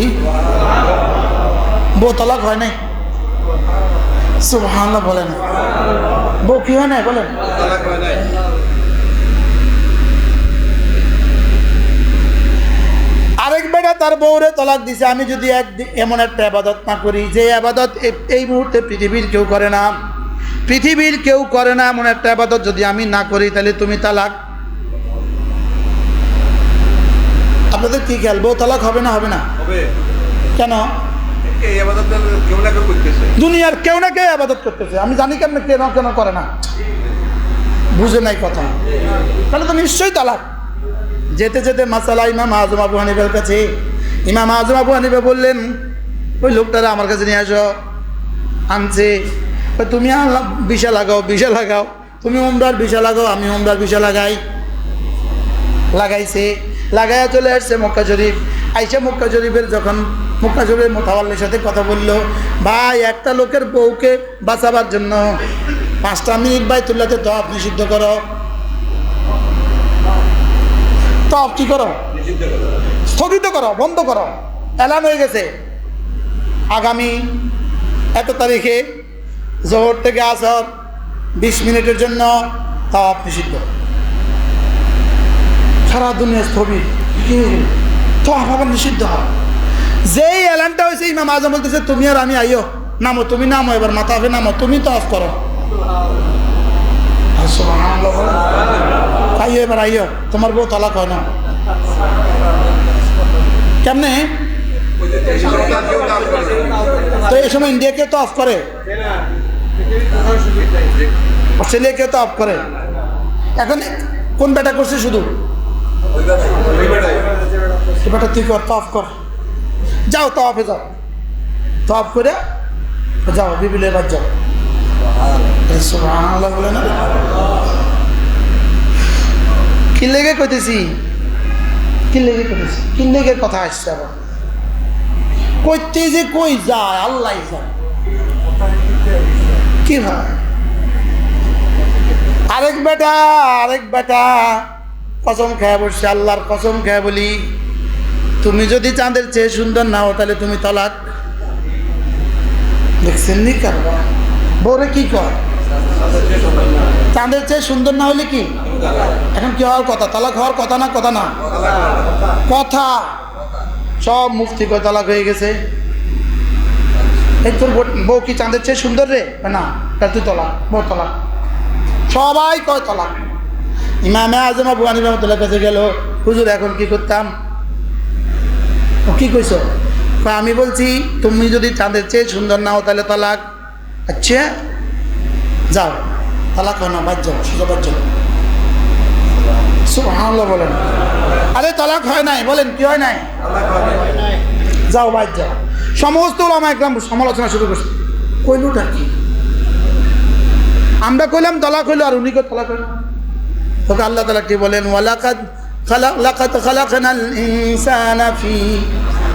Speaker 1: বউ তালাক হয় নাই? সুবহানাল্লাহ বলে না। বউ কি হয় নাই বলেন? আরেক বেটা তার বউরে তালাক দিছে। আমি যদি এমন একটা আবাদত না করি যে আবাদত এই মুহূর্তে পৃথিবীর কেউ করে না, পৃথিবীর কেউ করে না, এমন একটা আবাদত যদি আমি না করি, তাহলে তুমি তালাক। আপনাদের কি খেয়াল, বউ তালাক হবে না? হবে না? কেন? দুনিয়ার কেউ না কেউ আবাদত করতেছে, আমি জানি কেমন কেন কেন করে না, বুঝে নাই কথা। তাহলে তো নিশ্চয়ই তালাক। যেতে যেতে মাসালা ইমাম আজম আবু হানিফার কাছে। ইমাম আজম আবু হানিফা বললেন, ওই লোকটারা আমার কাছে নিয়ে আসো। আনছে। তুমি ভিসা লাগাও, ভিসা লাগাও, তুমি উমরার ভিসা লাগাও, আমি উমরার ভিসা লাগাই। লাগাইছে, লাগাইয়া চলে আসছে মক্কা শরীফ। আইসা মক্কা শরীফের যখন মক্কা শরীফের মোতাওয়াল্লির সাথে কথা বললো, ভাই একটা লোকের বউকে বাঁচাবার জন্য 5টা মিনিট বাইতুল্লাহতে তওয়াফ নিষিদ্ধ করো। তওয়াফ কি করো? স্থগিত করো, বন্ধ করো। এলান হয়ে গেছে আগামী এত তারিখে জোহর থেকে আসর 20 মিনিটের জন্য তওয়াফ নিষিদ্ধ। সারা দুনিয়া স্থগিত, তওয়াফ আবার নিষিদ্ধ হয়। যেই এলানটা হয়েছে ইমাম আজম বলতেছে, তুমি আর আমি আইও, নামো, তুমি নামো, এবার মাথাফে নামো, তুমি তওয়াফ করো। আইও, এবার আইও, তোমার বউ তালাক হয় না। কেমনে? তো এই সময় ইন্ডিয়াকে তো অফ করে, অস্ট্রেলিয়াকে তো অফ করে। এখন কোন বেটা করছে? শুধু বেটা তুই কর, তো অফ কর, যাও তো অফে যাও, তো অফ করে যাও, বিবিলে এবার যাও। সুবহানাল্লাহ বলে না, কি লেগে কইতেছি, কি লেগে কইতেছি, কি লেগে কথা আসছে আবার কইতে যে কই যায় আল্লাহ যায়। কি হয় আরেক বেটা কসম খেয়ে বসছে, আল্লাহর কসম খেয়ে বলি, তুমি যদি চাঁদের চেয়ে সুন্দর না হও তাহলে তুমি তলাক। দেখছেন নি কারবা বউরে কি কর, চাঁদের চেয়ে সুন্দর না হলে কি এখন কি হওয়ার কথা? তালাক হওয়ার কথা না? কথা না কথা, সব মুফতি কয় তালাক হয়ে গেছে। এই তোর বউ কি চাঁদের চেয়ে সুন্দর রে? না, তাহলে তুই তলাক, বউ তলাক, সবাই কয় তলাক। ইমামে আজম আবু হানিফা রাহমাতুল্লাহ কাছে গেল, হুজুর এখন কি করতাম? ও কি কইছ? আমি বলছি তুমি যদি চাঁদের চেয়ে সুন্দর না হও তাহলে তালাক। আচ্ছা যাও, তালাক হয় না, বাদ যাও, সোজা বাদ যাও। সুবহানাল্লাহ বলেন। আরে তালাক হয় নাই, বলেন কি হয় নাই? যাও বাদ যাও। সমস্ত ওলামা একরাম সমালোচনা শুরু করছে, কইলুটা কি? আমরা কইলাম তালাক হইলো আর উনি কই তালাক হইল। তোকে আল্লাহ তাআলা কি বলেন? ওয়ালাকাদ খালাকনাল ইনসানা ফি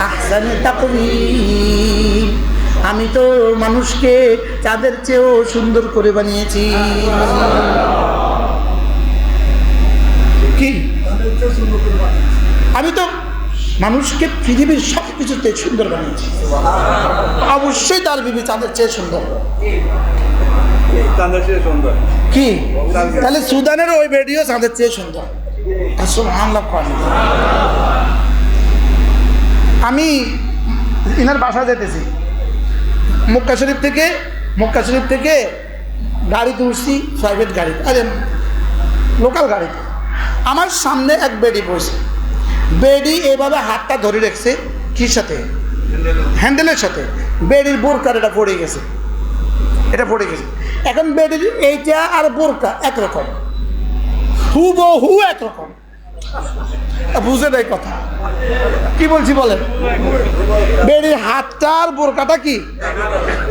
Speaker 1: আহসানি তাকওয়িম, আমি তো মানুষকে চাঁদের চেয়েও সুন্দর করে বানিয়েছি। কি আমি তো মানুষকে পৃথিবীর সব কিছুতে সুন্দর বানিয়েছি, অবশ্যই তার বিবি চাঁদের চেয়ে সুন্দর। কি তাহলে সুদানের ওই ভিডিও চাঁদের চেয়ে সুন্দর? আমি ইনার বাসা যেতেছি, মক্কা শরীফ থেকে গাড়িতে উঠছি, প্রাইভেট গাড়ি, আরে লোকাল গাড়িতে। আমার সামনে এক বেডি বসে, বেডি এভাবে হাতটা ধরে রেখেছে কির সাথে? হ্যান্ডেলের সাথে। বেডির বোরকার এটা পড়ে গেছে, এখন বেডির এইটা আর বোরকা একরকম, হুবহু একরকম। বুঝে নাই কথা কি বলছি বলেন? বেডির হাতটা আর বোরকাটা কি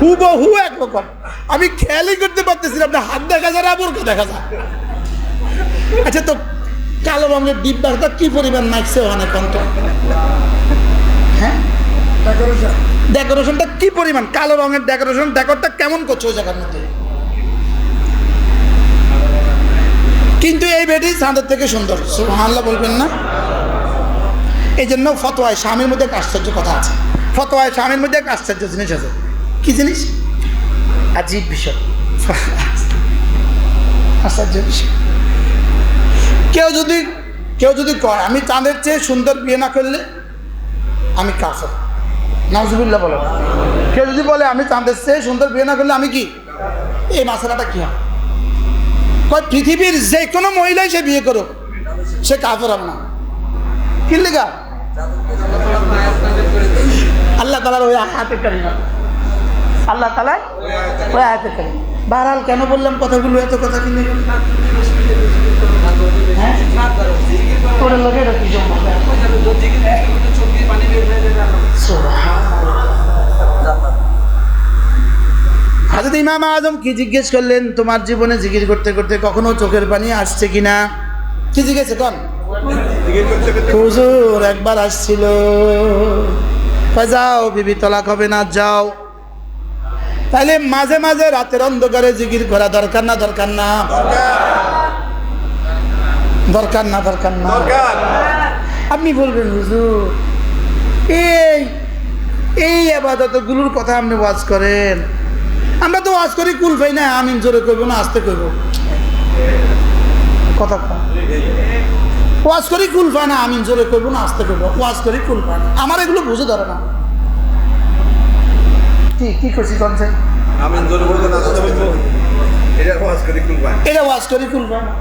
Speaker 1: হুবহু একরকম। আমি খেয়ালই করতে পারতেছিলাম না, হাত দেখা যায় না, বোরকা দেখা যায়। আচ্ছা, তো কালো রঙের ডিব্বাটা কি পরিমাণ মাইকছে ওখানে কন্ত? হ্যাঁ, ডেকোরেশনটা কি পরিমাণ? কালো রঙের ডেকোরেশন, ডেকোরটা কেমন করছে ওই জায়গার মধ্যে? কিন্তু এই বেডি চাঁদের থেকে সুন্দর। সুবহানাল্লাহ বলবেন না? এই জন্য ফতোয়ায় স্বামীর মধ্যে এক আশ্চর্য কথা আছে, ফতোয়ায় স্বামীর মধ্যে এক আশ্চর্য জিনিস আছে। কি জিনিস? আজীব বিষয়, আশ্চর্য বিষয়। কেউ যদি কয় আমি চাঁদের চেয়ে সুন্দর বিয়ে না করলে আমি কাফের, নাউজুবিল্লাহ বলে। কেউ যদি বলে আমি চাঁদের চেয়ে সুন্দর বিয়ে না করলে আমি কি, এই মাসালাটা কি হয়? পৃথিবীর যে কোনো মহিলাই সে বিয়ে করুক, সে কাফের হবে না। কি লেগা? আল্লাহ তাআলার ওই আয়াতে কারিমা, আল্লাহ তাআলার ওই আয়াতে কারিমা। বাহরাল কেন বললাম কথাগুলো, এত কথা কি লেগে? হ্যাঁ, তোর লোকে এটা কি জমা? হযরত ইমাম আজম কি জিজ্ঞেস করলেন? তোমার জীবনে জিকির করতে করতে কখনো চোখের পানি আসছে কিনা? কি জিজ্ঞেস করেন? হুজুর একবার আসছিল। যাও বিবি তলাক হবে না, যাও। তাহলে মাঝে মাঝে রাতের অন্ধকারে জিকির করা দরকার না? দরকার না? দরকার না? দরকার না? আপনি বলবেন হুজুর এই ইবাদতগুলোর কথা আপনি ওয়াজ করেন, আমরা তো ওয়াজ করি কুল পাই না, আমিন জোরে করবো না আস্তে করবো? কথা ওয়াজ করি কুল পায় না, আমিন জোরে করবো না আস্তে করবো? ওয়াজ করি কুল পায় না, আমার এগুলো বুঝে ধরে না। কি করছি কনছে? আমিন জোরে বলবো না আস্তে বলবো, এটা ওয়াজ করি কুল পায় না, এটা ওয়াজ করি কুল পায় না।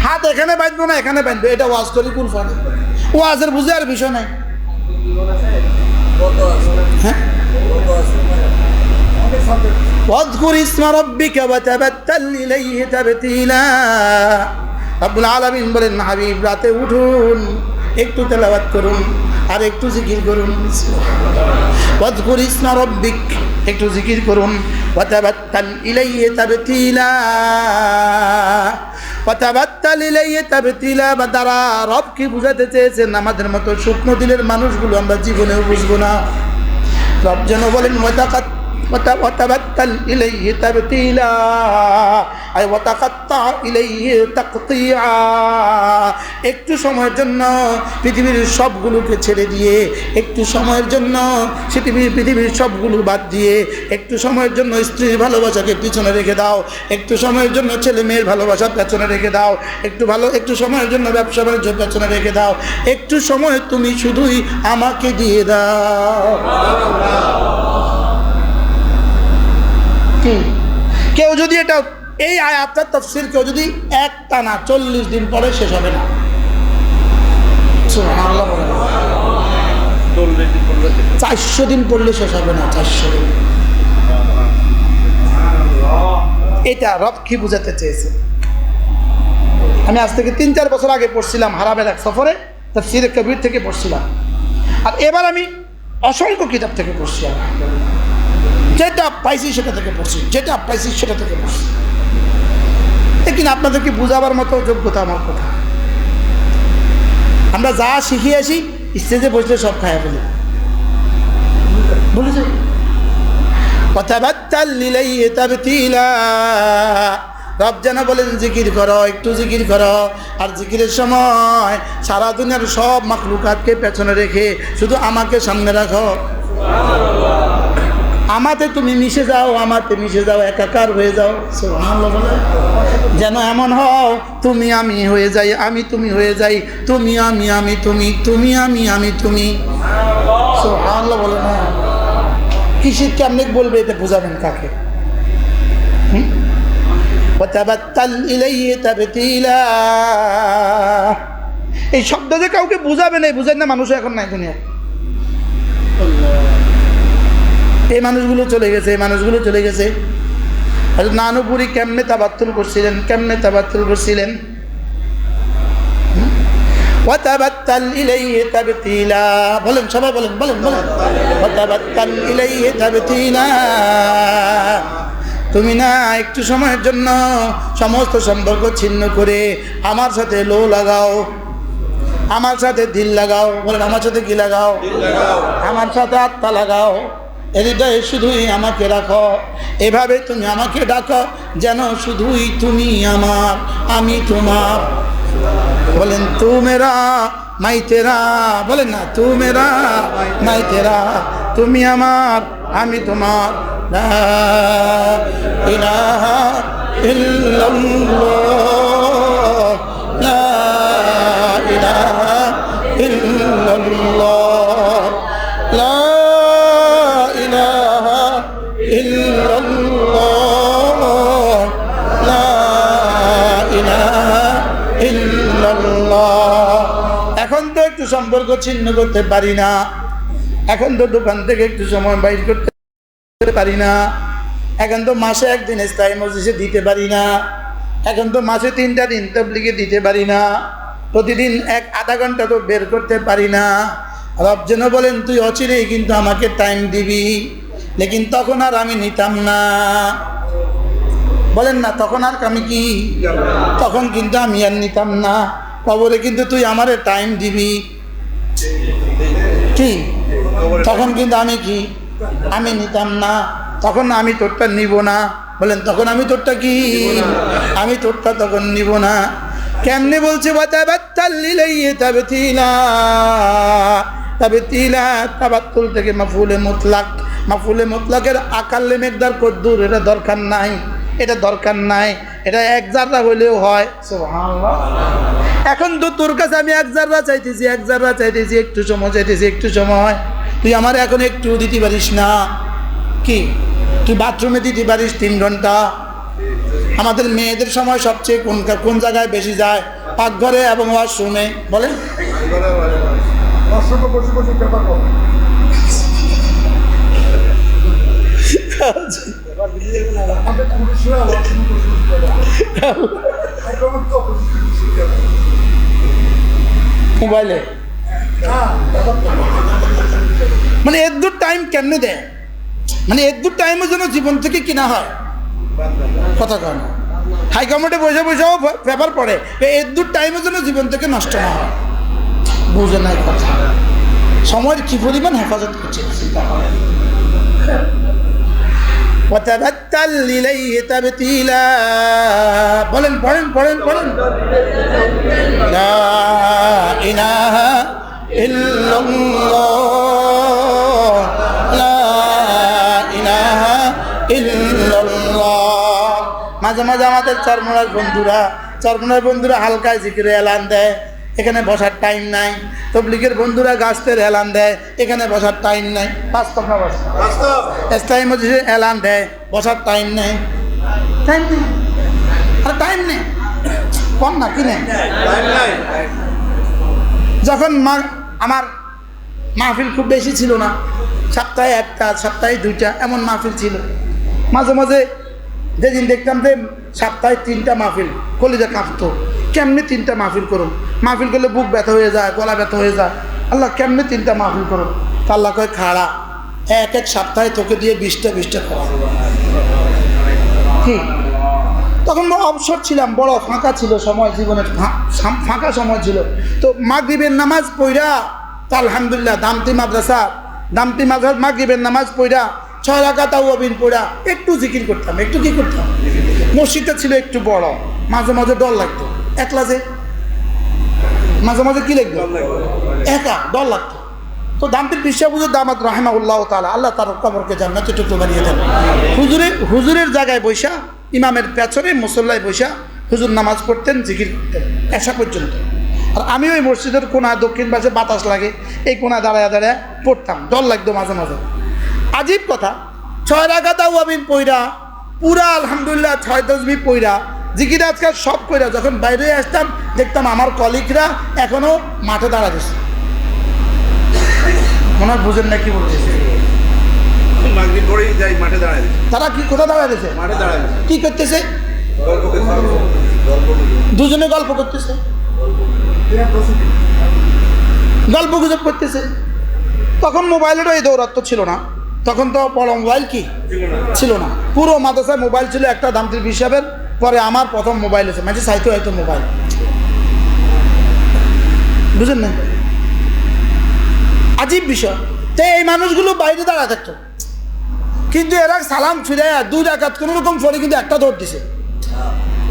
Speaker 1: হাত এখানে বাঁধবো না এখানে বাঁধবো, এটা ওয়াজ করি কুল পায় না। ওয়াজের বুঝে আর বিষয় নাই। হ্যাঁ, ওয়াযকুর ইসমা রাব্বিকা ওয়া তাবাত্তাল ইলাইহি তাবতীলা। রব্বুল আলামিন বলেন, হাবিব রাতে উঠুন, একটু তেলাওয়াত করুন আর একটু জিকির করুন। ওয়াযকুর ইসমা রাব্বিক, একটু জিকির করুন। ওয়া তাবাত্তাল ইলাইহি তাবতীলা, ওয়া তাবাত্তাল ইলাইহি তাবতীলা বা দ্বারা রবকে বুঝাতে চেয়েছেন আমাদের মতো শুকনো দিলের মানুষগুলো আমরা জীবনেও বুঝবো না। রব যেন বলেন وتبتل إليه تبتيلا أي وتقطع إليه تقطيعا। একটু সময়ের জন্য পৃথিবীর সবগুলোকে ছেড়ে দিয়ে, একটু সময়ের জন্য পৃথিবীর সবগুলো বাদ দিয়ে, একটু সময়ের জন্য স্ত্রীর ভালোবাসাকে পিছনে রেখে দাও, একটু সময়ের জন্য ছেলে মেয়ের ভালোবাসা পেছনে রেখে দাও, একটু সময়ের জন্য ব্যবসা বাণিজ্য পেছনে রেখে দাও, একটু সময় তুমি শুধুই আমাকে দিয়ে দাও। কেউ যদি এটা এই আয়াতটার তাফসীর কেউ যদি এক টানা 40 দিন পরে শেষ হবে না। সুবহানাল্লাহ, 400 দিন পড়লে শেষ হবে না। 400 দিন। এটা রব কি বুঝাতে চেয়েছে? আমি আজ থেকে 3-4 বছর আগে পড়ছিলাম হারামের এক সফরে, তাফসীরে কবির থেকে পড়ছিলাম, আর এবার আমি অসংখ্য কিতাব থেকে পড়ছি। যেটা পাইছি সেটা থেকে পড়ছি, যেটা পাইছি সেটা থেকে পড়ছি। কিন্তু আপনাদেরকে বুঝাবার মতো যোগ্যতা আমার কথা। আমরা যা শিখে আসি স্টেজে বসলে সব খায়া ফেলি, বুঝেছি? ওয়াতাবাত্তাল ইলাইহি তাবতীলা। রব যেন বলেন জিকির করো, একটু জিকির করো। আর জিকিরের সময় সারা দুনিয়ার সব মাখলুকাতকে পেছনে রেখে শুধু আমাকে সামনে রাখো। আমাতে তুমি মিশে যাও, আমাতে মিশে যাও, একাকার হয়ে যাও। সুবহানাল্লাহ বলে, যেন এমন হও তুমি আমি হয়ে যাই, আমি তুমি হয়ে যাই, তুমি আমি আমি তুমি, তুমি আমি আমি তুমি। সুবহানাল্লাহ বলে না? কিসে কেমনে বলবে এটা বুঝাবেন কাকে? ওয়াতাবাত্তাল ইলাইহি তাবতীলা। এই শব্দ যে কাউকে বুঝাবে না, বুঝেন না মানুষ এখন নাই দুনিয়া। এই মানুষগুলো চলে গেছে, এই মানুষগুলো চলে গেছে। নানুপুরি কেমনে তাবাত্তুল করছিলেন, কেমনে তাবাত্তুল করছিলেন? ওয়াতাবাত্তাল ইলাইহি তাবতীলা। বলেন সবাই, বলেন বলেন বলেন। ওয়াতাবাত্তাল ইলাইহি তাবতীলা। তুমি না একটু সময়ের জন্য সমস্ত সম্পর্ক ছিন্ন করে আমার সাথে লো লাগাও, আমার সাথে দিল লাগাও। বলেন আমার সাথে কি লাগাও? আমার সাথে আত্মা লাগাও। হৃদয়ে শুধুই আমাকে রাখো। এভাবে তুমি আমাকে ডাকো যেন শুধুই তুমি আমার, আমি তোমার। বলেন তু মেরা মাই তেরা। বলেন না, তু মেরা মাই তেরা, তুমি আমার আমি তোমার। লা ইলাহা ইল্লাল্লাহ, লা ইলাহা ইল্লাল্লাহ, লা ইলাহা ইল্লাল্লাহ, লা ইলাহা ইল্লাল্লাহ। এখন তো একটু সম্পর্ক ছিন্ন করতে পারি না, এখন তো দোকান থেকে একটু সময় বাইর করতে পারি না, এখন তো মাসে একদিন স্থায়ী মজলিসে দিতে পারি না, এখন তো মাসে 3টা দিন তাবলীগে দিতে পারি না, প্রতিদিন আধা ঘন্টা তো বের করতে পারি না। রব যেন বলেন তুই অচিরেই কিন্তু আমাকে টাইম দিবি, লেকিন তখন আর আমি নিতাম না। বলেন না, তখন আর আমি কি, তখন কিন্তু আমি আর নিতাম না। কবরে কিন্তু তুই আমারে টাইম দিবি, কি তখন কিন্তু আমি কি, আমি নিতাম না, তখন আমি তোরটা নিব না। বলেন তখন আমি তোরটা কি, আমি তোরটা তখন নিব না। কেমনে বলছে? ওয়াতাবাত্তাল ইলাইহি তাবতীলা। তাবতীলা তাবাত্তুল থেকে মাফউলে মুতলাক। মাফউলে মুতলাকের আকালে মেকদার কদ্দুর, এটা দরকার নাই, এটা দরকার নাই, এটা 1 জাররা হইলেও হয়। সুবহানাল্লাহ। এখন তো তোর কাছে আমি 1 জাররা চাইতেছি, 1 জাররা চাইতেছি, একটু সময় চাইতেছি, একটু সময়। তুই আমার এখন একটু দিতে পারিস না, কি তুই বাথরুমে দিতে পারিস 3 ঘন্টা। আমাদের মেয়েদের সময় সবচেয়ে কোন জায়গায় বেশি যায়? পাকঘরে এবং ওয়াশরুমে। বলেন
Speaker 2: অসংখ্য বসে বসে পেপার করো। আমাদের পুরুষরা অসংখ্য বসে বসে পেপার করে। এখন তো বসে বসে পেপার করে।
Speaker 1: মোবাইলে
Speaker 2: হ্যাঁ, পেপার করো।
Speaker 1: মানে এর দূর টাইম কেমনে দেয়, মানে এর দূর টাইমের জন্য জীবন থেকে কিনা হয় কথা কয় না। হাইকমান্ডে বসে বসেও পেপার পড়ে, এর দূর টাইমের জন্য জীবন থেকে নষ্ট না হয়। বুঝে নাই কথা, সময়ের কি পরিমাণ হেফাজত করছে চিন্তা করেন। وتبتل إليه تبتيلا বলেন পড়েন পড়েন পড়েন لا إله إلا الله لا إله إلا الله। মাঝে মাঝে আমাদের চরমোনার বন্ধুরা হালকায় জিকিরে এলান দেয়, এখানে বসার টাইম নাই। তবলিগের বন্ধুরা গাছের এলান দেয়, এখানে বসার টাইম নাই। বাস্তব না বাস্তব? ইসলামী মজলিসে এলান দেয়, বসার টাইম নেই, টাইম নেই, আর টাইম নেই কম না কি নেই। যখন আমার মাহফিল খুব বেশি ছিল না, সপ্তাহে একটা সপ্তাহে দুইটা এমন মাহফিল ছিল। মাঝে মাঝে যেদিন দেখতাম যে সপ্তাহে 3টা মাহফিল, কলিজা কাঁপতো, কেমনি 3টা মাহফিল করুন। মাহফিল করলে বুক ব্যথা হয়ে যায়, গলা ব্যথা হয়ে যায়। আল্লাহ কেমনি 3টা মাহফিল করুন। তা আল্লাহ কয় খাড়া, এক সপ্তাহে তোকে দিয়ে 20টা করা কি। তখন অবসর ছিলাম, বড় ফাঁকা ছিল সময়, জীবনের ফাঁকা সময় ছিল। তো মাগরিবের নামাজ পড়া, তা আলহামদুলিল্লাহ দামতি মাদ্রাসার মাগরিবের নামাজ পড়া 6 রাকাত তাওয়াবিন পড়া একটু জিকির করতাম। একটু কি করতাম, মসজিদটা ছিল একটু বড়, মাঝে মাঝে ডর লাগতো, একলা যে মাঝে মাঝে কি লাগতো, একা ডর লাগতো। তো দামতির বিশ্বাবুজুর দামাত রাহিমাহুল্লাহ তাআলা, আল্লাহ তার কবরকে জান্নাতের টুকরো বানিয়ে দেন। হুজুরের জায়গায় বৈশা, ইমামের পেছনে মুসল্লায় বৈশা হুজুর নামাজ পড়তেন, জিকির করতেন এশা পর্যন্ত। আর আমি ওই মসজিদের কোনায়, দক্ষিণ পাশে বাতাস লাগে, এই কোনায় দাঁড়ায় দাঁড়ায় পড়তাম, ডর লাগতো মাঝে মাঝে। আজীব কথা, 6 রাকাত তাওয়াবিন পইরা পুরা আলহামদুলিল্লাহ 6 তাসবিহ পইরা জিকির আজকাল সব কইরা যখন বাইরে আসতাম, দেখতাম আমার কলিগরা এখনো মাঠে দাঁড়াতেছে। মনে হয় বুঝেন না কি বলতেছে। তারা কি কোথায় দাঁড়াতেছে, কি করতেছে, দুজনে গল্প করতেছে, গল্প গুজব করতেছে। তখন মোবাইলেরও এই দৌরাত্ম ছিল না, তখন তো বড় মোবাইল কি ছিল না। পুরো মাদ্রাসায় মোবাইল ছিল একটা দামতির হিসাবের, পরে আমার প্রথম মোবাইল আছে, মাঝে চাইতে হয়তো মোবাইল, বুঝেন না। আজীব বিষয়। তো এই মানুষগুলো বাইরে দাঁড়া থাকতো, কিন্তু এরা সালাম ফিরে 2 রাকাত কোনো রকম পরে কিন্তু একটা দৌড় দিছে।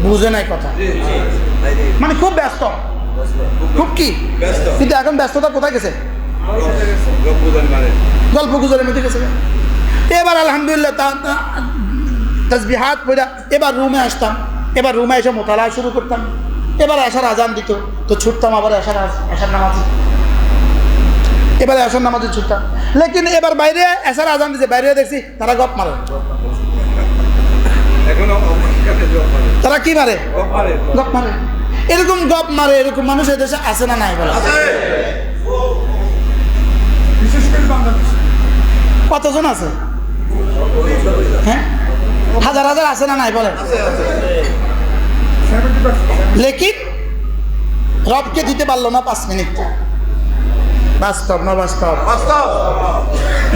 Speaker 1: বুঝে নাই কথা, মানে খুব ব্যস্ত, খুব কি, কিন্তু এখন ব্যস্ততা কোথায় গেছে, গল্প গুজরের মধ্যে গেছে। এবার আলহামদুলিল্লাহ তাসবিহাত পড়া এবার রুমে আসতাম, এবার রুমে এসে মোতালা শুরু করতাম। এবার আসার আজান দিত, তো ছুটতাম আবার আসার নামাজে, এবারে আসার নামাজে ছুটতাম। লেকিন এবার বাইরে আসার আজান দিছে, বাইরে দেখছি তারা গপ মারে। তারা কি মারে, গপ মারে। এরকম গপ মারে, এরকম মানুষ এদেশে আছে না নাই বলে, কতজন আছে, হ্যাঁ হাজার হাজার আছে না নাই বলে। লেকিন রবকে দিতে পারলো না 5 মিনিট। বাস্তব না বাস্তব?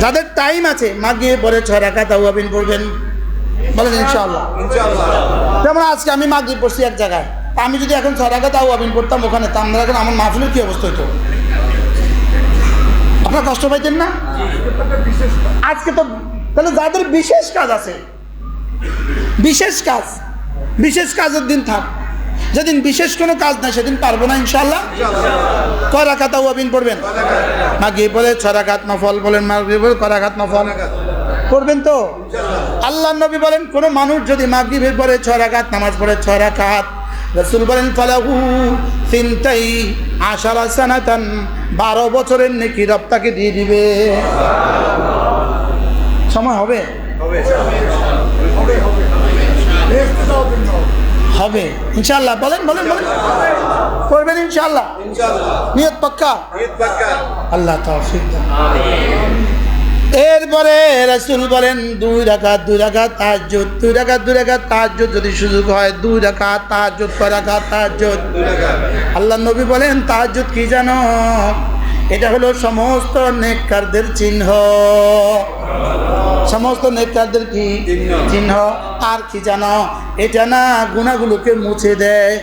Speaker 1: যাদের টাইম আছে মাগরিবের পরে 6 রাকাত তাওয়াবিন পড়বেন, বলেন ইনশাআল্লাহ। যেমন আজকে আমি মাগরিব পড়ছি এক জায়গায়, আমি যদি এখন 6 রাকাত তাওয়াবিন পড়তাম ওখানে, তা আমরা এখন আমার মাহফিলের কি অবস্থা হইতো? আপনারা কষ্ট পাইতেন না? আজকে তো তাহলে যাদের বিশেষ কাজ আছে, বিশেষ কাজের দিন থাক, যেদিন বিশেষ কোনো কাজ নাই সেদিন পারবো না ইনশাআল্লাহ। 6 রাকাত তাওয়াবিন পড়বেন, মাগরিব পড়ে 6 রাকাত নফল বলেন, মাগরিব পড়ে 6 রাকাত নফল পড়বেন তো। আল্লাহর নবী বলেন কোন মানুষ যদি মাগরিবের পরে 6 রাকাত নামাজ পড়ে, 6 রাকাত, রাসূল বলেন ফালাহু সিনতাই আশারা সানাতান, 12 বছরের নেকি রব তাকে দিয়ে দিবে। সময় হবে, হবে ইনশাআল্লাহ। বলেন বলেন বলেন, করবেন ইনশাআল্লাহ? নিয়ত পাক্কা? আল্লাহ তৌফিক দেন। এরপরে রাসূল বলেন 2 রাকাত তাহাজ্জুদ, 2 রাকাত তাহাজ্জুদ যদি সুযোগ হয় 2 রাকাত তাহাজ্জুদ, কয় রাকাত তাহাজ্জুদ? আল্লাহ নবী বলেন তাহাজ্জুদ কি জানো? এটা হলো সমস্ত নেককারদের চিহ্ন, সমস্ত নেককারদের কি চিহ্ন। আর কি জানো? এটা না গুনাহগুলোকে মুছে দেয়,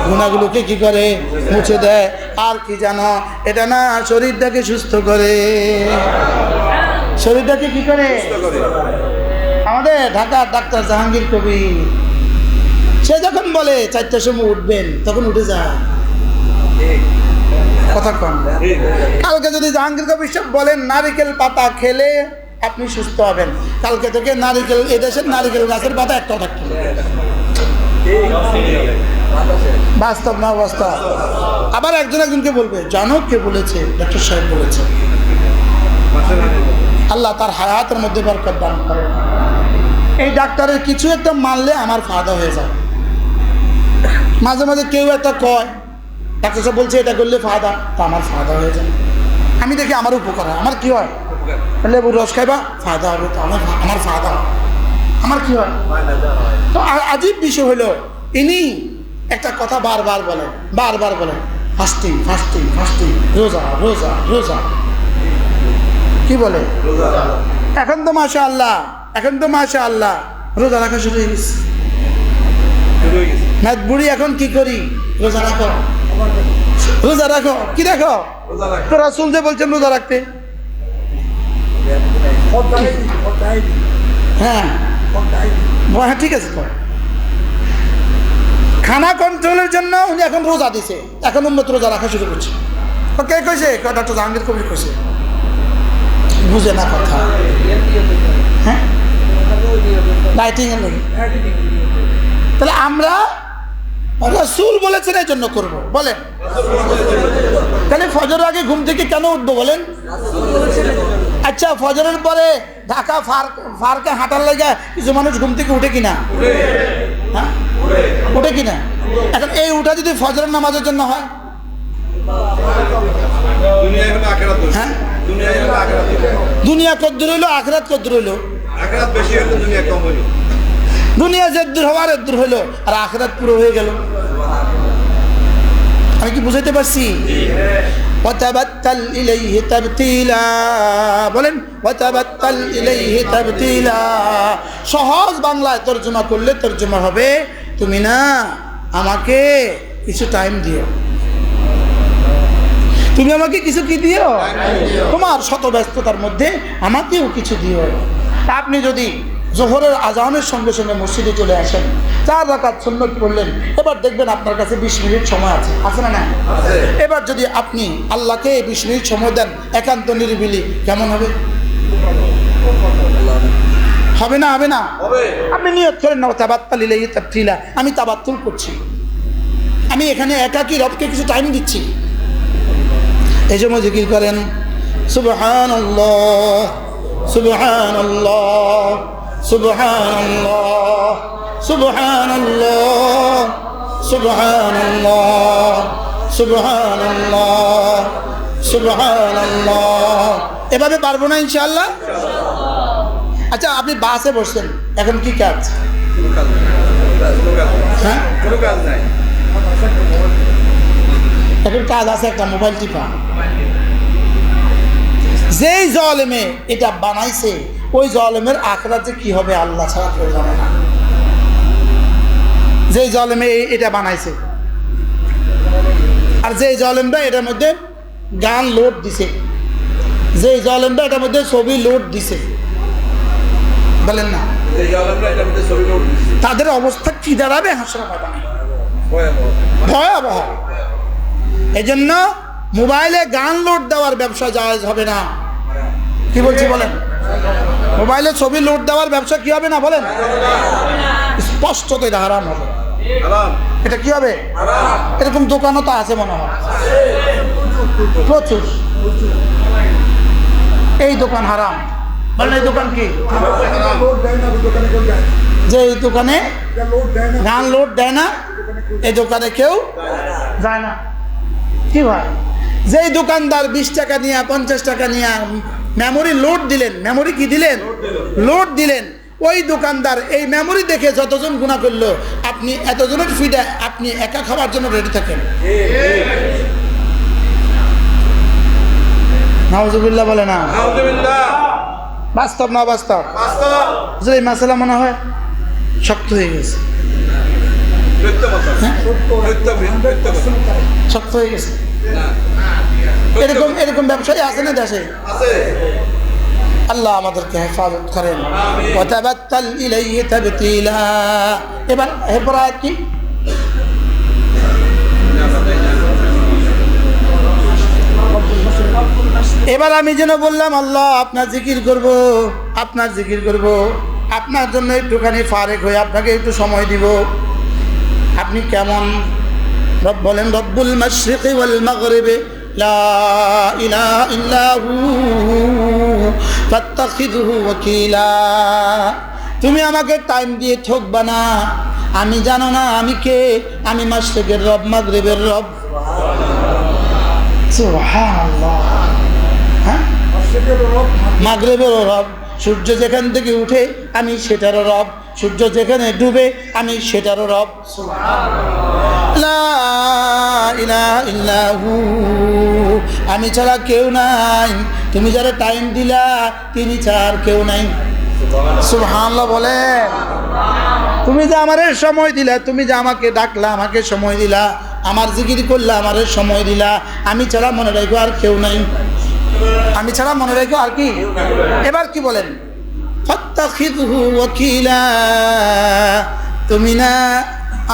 Speaker 1: গুনাহগুলোকে কি করে? মুছে দেয়। আর কি জানো? এটা না শরীরটাকে সুস্থ করে, শরীরটাকে কি করে? আমাদের ঢাকার ডাক্তার জাহাঙ্গীর কবির, সে যখন বলে 4টার সময় উঠবেন তখন উঠে যায়। কথা কন। কালকে যদি জাহাঙ্গীর কবির সাহেব বলেন নারিকেল পাতা খেলে আপনি সুস্থ হবেন, কালকে থেকে নারিকেল, এদেশের নারিকেল গাছের পাতা একটাও থাকবে না। বাস্তব না বাস্তব? আবার একজনকে বলবে জানো কে বলেছে? ডক্টর সাহেব বলেছে। আল্লাহ তার হায়াতের মধ্যে বরকত দান করে। এই ডাক্তারের কিছু একটা মানলে আমার ফায়দা হয়ে যায়। মাঝে মাঝে কেউ একটা কয় ডাক্তার সাহেব বলছে এটা করলে ফায়দা, তা আমার ফায়দা হয়ে যায়। আমি দেখি আমার উপকার হয়। আমার কি হয়? লেবুর রস খাইবা ফায়দা হবে, তো আমার ফায়দা হয়। আমার কি হয়? তো আজীব বিষয় হলো ইনি একটা কথা বারবার বলেন, ফাস্টিং ফাস্টিং ফাস্টিং, রোজা রোজা রোজা। কি বলে? এখন তো মাশাআল্লাহ রোজা রাখা শুরু হয়ে গেছে। নাত বুড়ি এখন কি করি? রোজা রাখো, রোজা রাখো। কি রাখো? তো রাসূল যে বলছেন রোজা রাখতে। হ্যাঁ হ্যাঁ ঠিক আছে। তো খানা কন্ট্রোলের জন্য উনি এখন রোজা দিছে, এখন উন্নত রোজা রাখা শুরু করছে। কে কইছে? ডক্টর জাহাঙ্গীর কবির কইছে। বুঝে না কথা। হ্যাঁ ডাইটিং এর লাগে। তাহলে আমরা রাসূল বলেছেন এই জন্য করবো, বলেন। তাহলে ফজরের আগে ঘুম থেকে কেন উঠবো বলেন? আচ্ছা ফজরের পরে ঢাকা ফার্কে হাঁটার লাগে কিছু মানুষ ঘুম থেকে উঠে কিনা? হ্যাঁ উঠে কিনা? এখন এই উঠা যদি ফজরের নামাজের জন্য হয়, হ্যাঁ দুনিয়া কদ্দুর হইলো, আখিরাত কদ্দুর হইলো? দুনিয়া যে দূর হওয়ার দূর হইলো, আর আখিরাত পুরো হয়ে গেল। আমি কি বুঝাইতে পারছি? ওয়াতাবাত্তাল ইলাইহি তাবতিলা, বলেন ওয়াতাবাত্তাল ইলাইহি তাবতিলা। সহজ বাংলায় তরজমা করলে তরজমা হবে তুমি না আমাকে কিছু টাইম দিও, তুমি আমাকে কিছু কি দিও, তোমার শত ব্যস্ততার মধ্যে আমাকেও কিছু দিও। আপনি যদি জোহরের আজানের সঙ্গে সঙ্গে মসজিদে চলে আসেন, 4 রাকাত সুন্নত পড়লেন, এবার দেখবেন আপনার কাছে 20 মিনিট সময় আছে, আছে না? না। এবার যদি আপনি আল্লাহকে 20 মিনিট সময় দেন একান্ত নিরিবিলি, কেমন হবে? হবে না? হবে না? আপনি নিয়ত করেন না তাবাত্তাল ইলাইহি তাবতিলা, আমি তাবাত্তুল করছি, আমি এখানে একাকী রবকে কিছু টাইম দিচ্ছি। এই জন্য জিকির করেন সুবহানাল্লাহ সুবহানাল্লাহ সুবহানাল্লাহ সুবহানাল্লাহ সুবহানাল্লাহ সুবহানাল্লাহ সুবহানাল্লাহ। এভাবে পারবো না ইনশাআল্লাহ? আচ্ছা আপনি বাসে বসছেন, এখন কি কাজ? হ্যাঁ এখন কাজ আছে একটা, মোবাইল টিপা। যেই জালেমে এটা বানাইছে ওই জালেমের আখিরাতে কি হবে আল্লাহ ছাড়া কেউ জানে না। যেই জালেমে এটা বানাইছে, আর যেই জালেমটা এটার মধ্যে গান লোড দিছে, যেই জালেমটা এটার মধ্যে ছবি লোড দিছে, বলেন না তাদের অবস্থা কি দাঁড়াবে? হাসরের ময়দানে ভয়াবহ। এই জন্য মোবাইলে গান লোড দেওয়ার ব্যবসা জায়েজ হবে না। কি বলছি বলেন? মোবাইলে ছবি লোড দেওয়ার ব্যবসা কি হবে না বলেন? স্পষ্ট তো এটা হারাম হবে। এটা কি হবে? এরকম দোকানও তো আছে মনে হয় প্রচুর। এই দোকান হারাম, বলেন এই দোকান কি? যে এই দোকানে
Speaker 2: এটা লোড দেয় না,
Speaker 1: গান লোড দেয় না, এই দোকানে কেউ যায় না। কি ভাই, যেই দোকানদার 20 টাকা নিয়ে 50 টাকা নিয়ে মেমোরি লোড দিলেন, মেমোরি কি দিলেন, লোড দিলেন, ওই দোকানদার এই মেমোরি দেখে যতজন গুনাহ করলো, আপনি এতজনের ফিডা আপনি একা খাওয়ার জন্য রেডি থাকেন। নাউজুবিল্লাহ বলে না, বাস্তব না বাস্তব? যে এই মাসালা মনে হয় শক্ত হয়ে গেছে, শক্ত হয়ে গেছে। এরকম এরকম ব্যবসায়ী আছে না দেশে? আল্লাহ আমাদেরকে হেফাজত করেন। ওয়াতাবাত্তাল ইলাইহি তাবতিলা। এবার আয়াত কি? এবার আমি যেন বললাম আল্লাহ আপনার জিকির করব, আপনার জিকির করব, আপনার জন্য একটুখানি ফারেক হয়ে আপনাকে একটু সময় দিব। আপনি কেমন? রব বলেন রব্বুল মাশরিকি ওয়াল মাগরিবি লা ইলাহা ইল্লা হু ফাত্তাখিযহু ওয়াকিলা। তুমি আমাকে টাইম দিয়ে ঠকবা না। আমি জানো না আমি কে? আমি মাশরিকের রব, মাগরিবের রব। সুবহানাল্লাহ। হ্যাঁ,
Speaker 2: মাশরিকেরও রব,
Speaker 1: মাগরিবেরও রব। সূর্য যেখান থেকে উঠে আমি সেটারও রব, সূর্য যেখানে ডুবে আমি সেটারও রব। লা ইলাহা ইল্লা হু। আমি ছাড়া কেউ নাই। তুমি যারা টাইম দিলা তিনি ছাড়া কেউ নাই। সুবহানাল্লাহ বলে। তুমি যে আমারে সময় দিলা, তুমি যে আমাকে ডাকলা, আমাকে সময় দিলা, আমার জিকির করলা, আমারে সময় দিলা, আমি ছাড়া মনে রাখো আর কেউ নাই। আমি ছাড়া মনে রাখো আর কি? এবার কি বলেন? ফাত্তাখিযহু ওয়াকিলা। তুমি না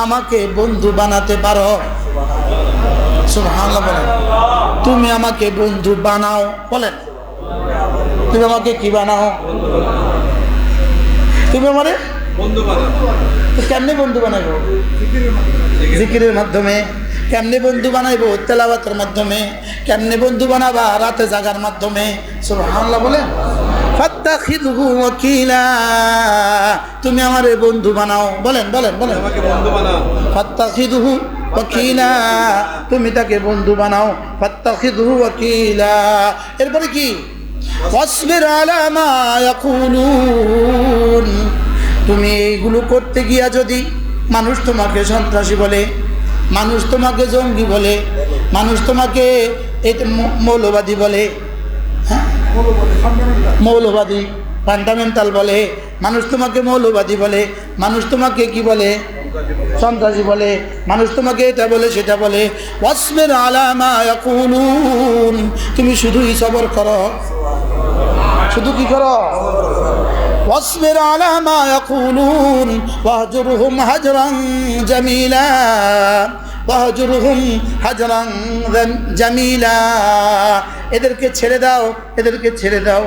Speaker 1: আমাকে বন্ধু বানাতে পারো। সুবহানাল্লাহ বলেন। তুমি আমাকে বন্ধু বানাও। বলেন তুমি আমাকে কি বানাও? তুমি আমারে
Speaker 3: বন্ধু বানাও।
Speaker 1: তো কেমনে বন্ধু বানাইবো?
Speaker 2: জিকিরের মাধ্যমে।
Speaker 1: জিকিরের মাধ্যমে। কেমনে বন্ধু বানাইবো? তেলাওয়াতের মাধ্যমে। কেমনে বন্ধু বানাবা? রাতে জাগার মাধ্যমে। সুবহানাল্লাহ বলেন। ফাত্তাখিযহু ওয়াকিলা। তুমি আমারে বন্ধু বানাও। বলেন বলেন বলেন।
Speaker 3: আমাকে বন্ধু বানাও।
Speaker 1: ফাত্তাখিযহু ওয়াকিলা। তুমি তাকে বন্ধু বানাও। ফাত্তাখিযহু ওয়াকিলা। এরপরে কি? ওয়াসবির আলা মা ইয়াকুলুন। তুমি এইগুলো করতে গিয়া যদি মানুষ তোমাকে সন্ত্রাসী বলে, মানুষ তোমাকে জঙ্গি বলে, মানুষ তোমাকে এটা মৌলবাদী বলে, হ্যাঁ
Speaker 2: মৌলবাদী, ফান্ডামেন্টাল।
Speaker 1: মৌলবাদী ফান্ডামেন্টাল বলে, মানুষ তোমাকে মৌলবাদী বলে, মানুষ তোমাকে কি বলে? সন্ত্রাসী বলে, মানুষ তোমাকে এটা বলে সেটা বলে। ওয়াসবির আলা মা ইয়াকুলুন। তুমি শুধুই সবর করো। শুধু কি করো? ওয়াসবির আলা মা ইয়াকুলুন ওয়াহজুরহুম হাজরান জামিলা। ওয়াহজুরহুম হাজরান জামিলা। এদেরকে ছেড়ে দাও, এদেরকে ছেড়ে দাও,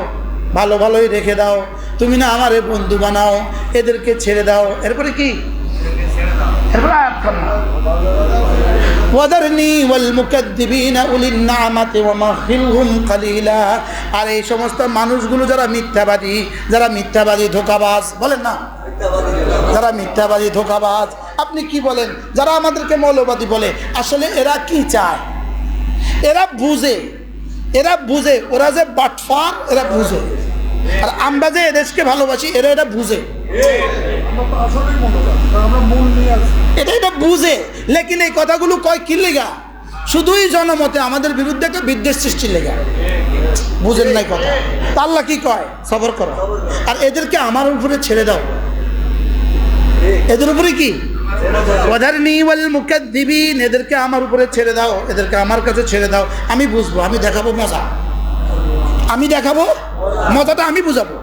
Speaker 1: ভালো ভালোই রেখে দাও। তুমি না আমারে বন্ধু বানাও, এদেরকে ছেড়ে দাও। এরপরে কি? এরপরে আয়াত করো। ওয়াদারনি ওয়াল মুকাদ্দিবিনা উলিন নি'মাতি ওয়া মাহিলহুম কালিলা। আর এই সমস্ত মানুষগুলো যারা মিথ্যাবাদী, যারা মিথ্যাবাদী ধোঁকাবাজ, বলেন না, যারা মিথ্যাবাদী ধোঁকাবাজ। আপনি কি বলেন? যারা আমাদেরকে মৌলবাদী বলে, আসলে এরা কি চায়? এরা বুঝে, এরা বুঝে, ওরা যে বাটফার এরা বুঝে। আর আমরা যে এদেশকে ভালোবাসি এরা এটা বুঝে।
Speaker 2: আমরা তো আসলেই মৌলবাদী, কারণ আমরা মূল নিয়ে আসি।
Speaker 1: এটা বুঝে, লেকিন এই কথাগুলো কয় কি লেগা? শুধুই জনমতে আমাদের বিরুদ্ধে একটা বিদ্বেষ সৃষ্টির লেগা। বুঝেন নাই কথা। তা আল্লাহ কি কয়? সবর করো। আর এদেরকে আমার উপরে ছেড়ে দাও। এদের উপরে কি? ওয়াদারনি ওয়াল মুকাদ্দিবিন। এদেরকে আমার উপরে ছেড়ে দাও, এদেরকে আমার কাছে ছেড়ে দাও। আমি বুঝবো, আমি দেখাবো মজা, আমি দেখাবো মজাটা, আমি বুঝাবো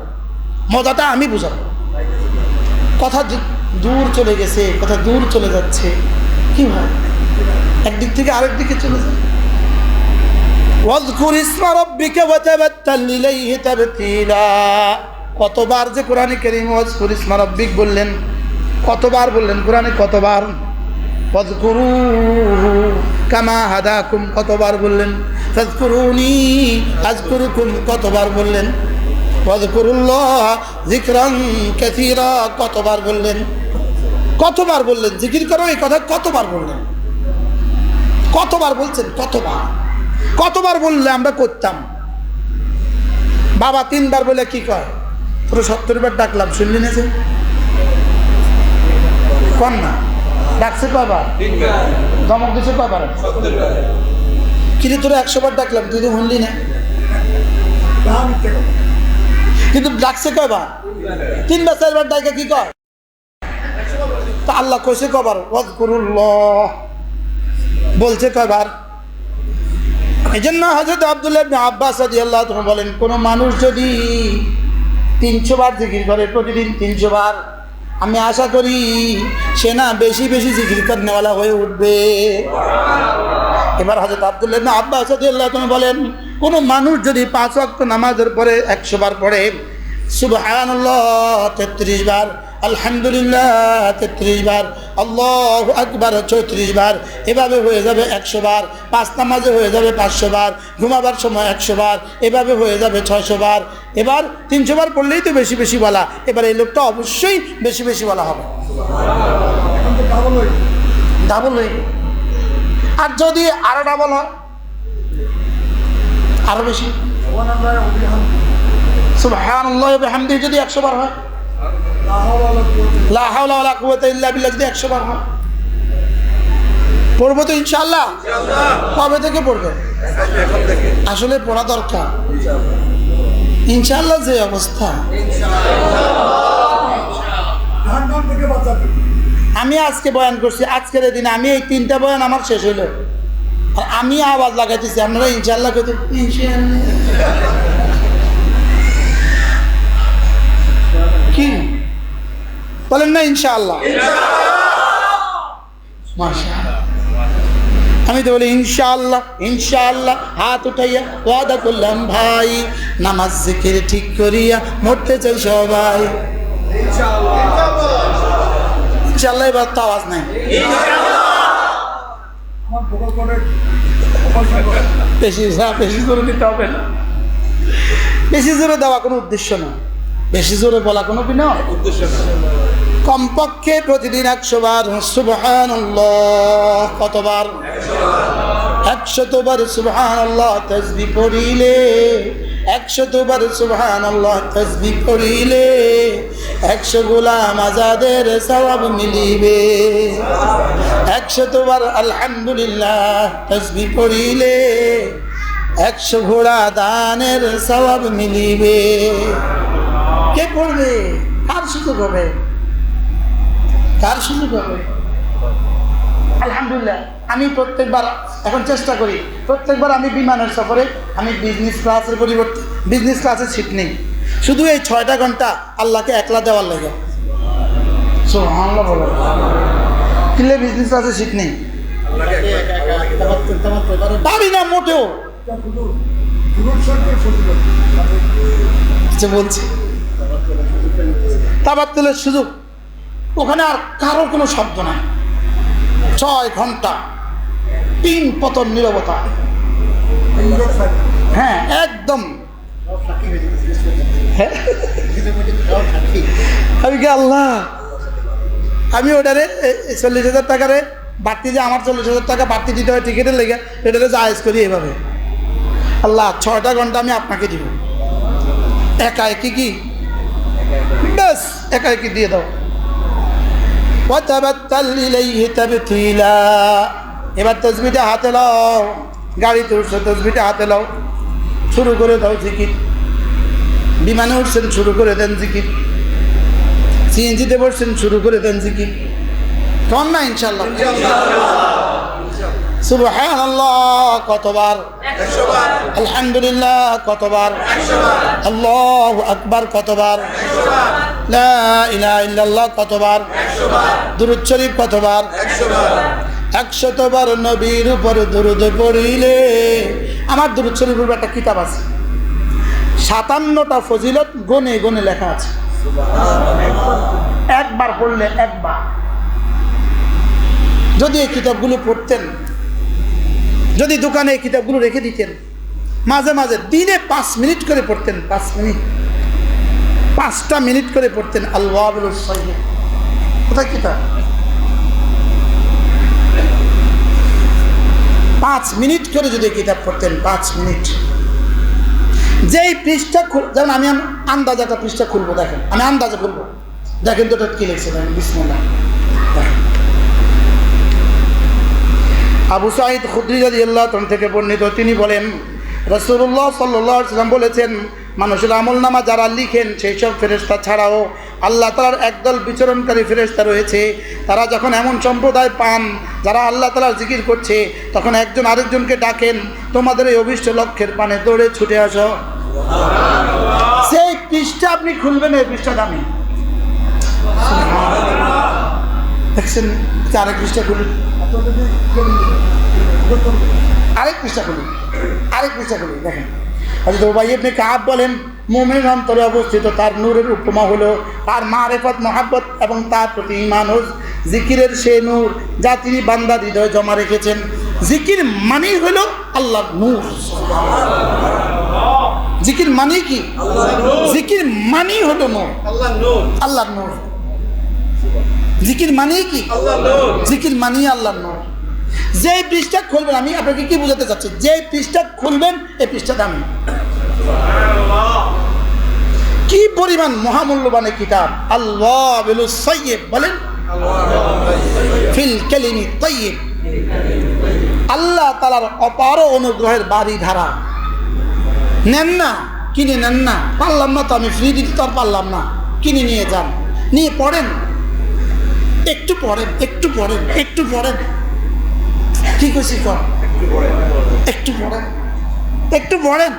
Speaker 1: মজাটা, আমি বুঝাবো। কথা দূর চলে গেছে, কথা দূর চলে যাচ্ছে। কি হয়? একদিক থেকে আরেক দিকে চলে যায়। ওয়াযকুর ইসমা রাব্বিকা ওয়া তাবাত্তাল ইলাইহি তাবতীলা। কতবার যে কোরআনে কারীম ওয়াযকুর ইসমা রাব্বিক বললেন, কতবার বললেন কোরআনে, কতবার? ওয়াযকুরুহু কামা হাদাকুম কতবার বললেন? ফাযকুরুনি আযকুরুকুম কতবার বললেন? ওয়াযকুরুল্লাহ যিকরান কাসীরা, কতবার বললেন? কতবার বললেন জিকির করো? এই কথা কতবার বললেন? কতবার বলছেন? কতবার? কতবার বললে আমরা করতাম? বাবা 3 বার বলে কি কয়? পুরো 70 বার ডাকলাম, শুনলি না? যে কন না ডাকছে কয়বার? ধমক দিছে কয়বার? কিন্তু তোরা 100 বার ডাকলাম, তুই তো শুনলি না। কিন্তু ডাকছে কয়বার? 3 বার 4 বার ডাকে কি কয়? তা আল্লাহ কইছে কয়বার? ওয়াযকুরুল্লাহ বলছে কয়বার? এই জন্য হযরত আব্দুল্লাহ ইবনে আব্বাস রাদিয়াল্লাহু তাআলা বলেন, কোন মানুষ যদি 300 বার জিকির করে, প্রতিদিন 300 বার, আমি আশা করি সে না বেশি বেশি জিকির করনেওয়ালা হয়ে উঠবে। এবার হযরত আব্দুল্লাহ ইবনে আব্বাস রাদিয়াল্লাহু তাআলা বলেন, কোন মানুষ যদি 5 ওয়াক্ত নামাজের পরে 100 বার পড়ে, সুবহানাল্লাহ 33 বার, আলহামদুলিল্লাহ 33 বার, আল্লাহু আকবার 34 বার, এভাবে হয়ে যাবে 100 বার। 5 নামাজে হয়ে যাবে 500 বার, ঘুমাবার সময় 100 বার, এভাবে হয়ে যাবে 600 বার। এবার 300 বার পড়লেই তো বেশি বেশি বলা, এবার এই লোকটা অবশ্যই বেশি বেশি বলা হবে, ডাবল হয়ে। আর যদি আরো ডাবল হয়, আরো বেশি, সুবহানাল্লাহি ওয়া বিহামদিহি যদি 100 বার হয়, লা হাওলা ওয়ালা কুওয়াতা ইল্লা বিল্লাহ যদি 100 বার হয়, পড়বো তো ইনশাআল্লাহ। কবে থেকে পড়বে? আসলে পড়া দরকার ইনশাআল্লাহ। যে অবস্থা, আমি আজকে বয়ান করছি, আজকের দিনে আমি এই 3টা বয়ান আমার শেষ হইল, আর আমি আওয়াজ লাগাইতেছি, আপনারা ইনশাআল্লাহ কইতে ইনশাআল্লাহ কি বলেন না? ইনশাআল্লাহ, মাশাআল্লাহ। আমি তো বলি ইনশাআল্লাহ ইনশাআল্লাহ, হাত উঠাইয়া ওয়াদা করলাম ভাই, নামাজ জিকির ঠিক করিয়া মরতে চাই সবাই। ইনশাআল্লাহ এবার তো আওয়াজ নাই, বেশি বেশি জোরে দিতে হবে না, বেশি জোরে দেওয়া কোনো উদ্দেশ্য না, বেশি জোরে বলা কোনো উদ্দেশ্য না। কমপক্ষে প্রতিদিন 100 বার সুবহানাল্লাহ, কতবার? 100 বার সুবহানাল্লাহ তাসবিহ পড়িলে, 100 বার সুবহানাল্লাহ তাসবিহ পড়িলে 100 গোলাম আজাদের সওয়াব মিলিবে। 100 বার আলহামদুলিল্লাহ তাসবিহ পড়িলে 100 ঘোড়া দানের সওয়াব মিলিবে। কে পড়বে? কার সুযোগ হবে? কার সুযোগ হবে? আলহামদুলিল্লাহ আমি প্রত্যেকবার এখন চেষ্টা করি, প্রত্যেকবার আমি বিমানের সফরে আমি বিজনেস ক্লাসের পরিবর্তে বিজনেস ক্লাসের সিট নেই, শুধু এই 6টা ঘন্টা আল্লাহকে একলা দেওয়ার লাগে। সুবহানাল্লাহ বলো, কিলে বিজনেস ক্লাসের সিট নেই, পারি না মোটেও। বলছি তাবাত্তুলের সুযোগ, ওখানে আর কারো কোনো শব্দ নাই, 6 ঘন্টা 3 পতন নীরবতা। হ্যাঁ একদম, আমি কি আল্লাহ, আমি ওটারে 40,000 টাকারে বাড়তি, যে আমার 40,000 টাকা বাড়তি দিতে হয় টিকিটের লেগে, এটারে জায়েজ করি এভাবে, আল্লাহ 6টা ঘন্টা আমি আপনাকে দিব, একা একই কি ব্যাস একা একই দিয়ে দাও। এবার তসবিটা হাতে লাও, গাড়িতে উঠছো তসবিটা হাতে লাও, শুরু করে দাও জিকির। বিমানে উঠছেন শুরু করে দেন জিকির, সিএনজিতে বসছেন শুরু করে দেন জিকির, কন না ইনশাআল্লাহ। সুবহানাল্লাহ কতবার? 100 বার। আলহামদুলিল্লাহ কতবার? 100 বার। আল্লাহু আকবার কতবার? 100 বার। লা ইলাহা ইল্লাল্লাহ কতবার? 100 বার। দুরূদ শরীফ কতবার? 100 বার। 100 বার নবীর উপর দুরূদ পড়িলে, আমার দুরূদ শরীফের একটা কিতাব আছে, 57টা ফজিলত গনে গনে লেখা আছে। একবার পড়লে একবার। যদি এই কিতাবগুলো পড়তেন, যদি দোকানে এই কিতাবগুলো রেখে দিতেন, মাঝে মাঝে দিনে 5 মিনিট করে পড়তেন, 5 মিনিট 5টা মিনিট করে পড়তেন আল ওয়াবিলুস সাইয়্যিব। কোথায় কিতাব? 5 মিনিট করে যদি কিতাব পড়তেন, 5 মিনিট, যেই পৃষ্ঠা যেমন আমি আন্দাজে একটা পৃষ্ঠা খুলবো, দেখেন আমি আন্দাজে খুলবো, দেখেন তো কি লিখছে, দেখেন বিসমিল্লাহ। আবু সাঈদ খুদরি রাদিয়াল্লাহু তাআলা থেকে বর্ণিত, তিনি বলেন রাসূলুল্লাহ সাল্লাল্লাহু আলাইহি ওয়াসাল্লাম বলেছেন, মানুষের আমলনামা যারা লিখেন সেই সব ফেরেশতা ছাড়াও আল্লাহ তাআলার একদল বিচরণকারী ফেরেশতা রয়েছে। তারা যখন এমন সম্প্রদায় পান যারা আল্লাহ তাআলার জিকির করছে, তখন একজন আরেকজনকে ডাকেন, তোমাদের এই অভিষ্ট লক্ষ্যের পানে দৌড়ে ছুটে আসো। সেই পৃষ্ঠা আপনি খুলবেন, এই পৃষ্ঠা দামি, দেখছেন? আরেক পৃষ্ঠা খুলুন, আরেক পৃষ্ঠা খুলুন, আরেক পৃষ্ঠা খুলুন, দেখেন হযরত উবাই ইবনে কাব বলেন, মুমিন অন্তরে অবস্থিত তার নূরের উপমা হলো তার মারেফত, মহাব্বত এবং তার প্রতি ঈমান ও জিকিরের সে নূর যা তিনি বান্দার হৃদয়ে জমা রেখেছেন। জিকির মানেই হলো আল্লাহর নূর। জিকির মানে কি? জিকির মানেই হলো নূর, আল্লাহর নূর। জিকির মানে কি? জিকির মানেই আল্লাহর নূর। যে পৃষ্ঠা খুলবেন, আমি আপনাকে কি বোঝাতে চাচ্ছি, যে পৃষ্ঠা খুলবেন এই পৃষ্ঠা দামি। কি পরিমাণ মহামূল্যবান কিতাব আল ওয়াবিলুস সাইয়্যিব, বলেন ফিল কালিমি তাইয়্যিব। আল্লাহ তাআলার অপার অনুগ্রহের বাড়ি ধারা। নেন না, কিনে নেন না, পারলাম না তো আমি ফ্রি দিতে তো আর পারলাম না, কিনে নিয়ে যান, নিয়ে পড়েন, একটু পড়েন, একটু পড়েন, একটু পড়েন। কি করছি কর, একটু পড়েন, একটু পড়েন।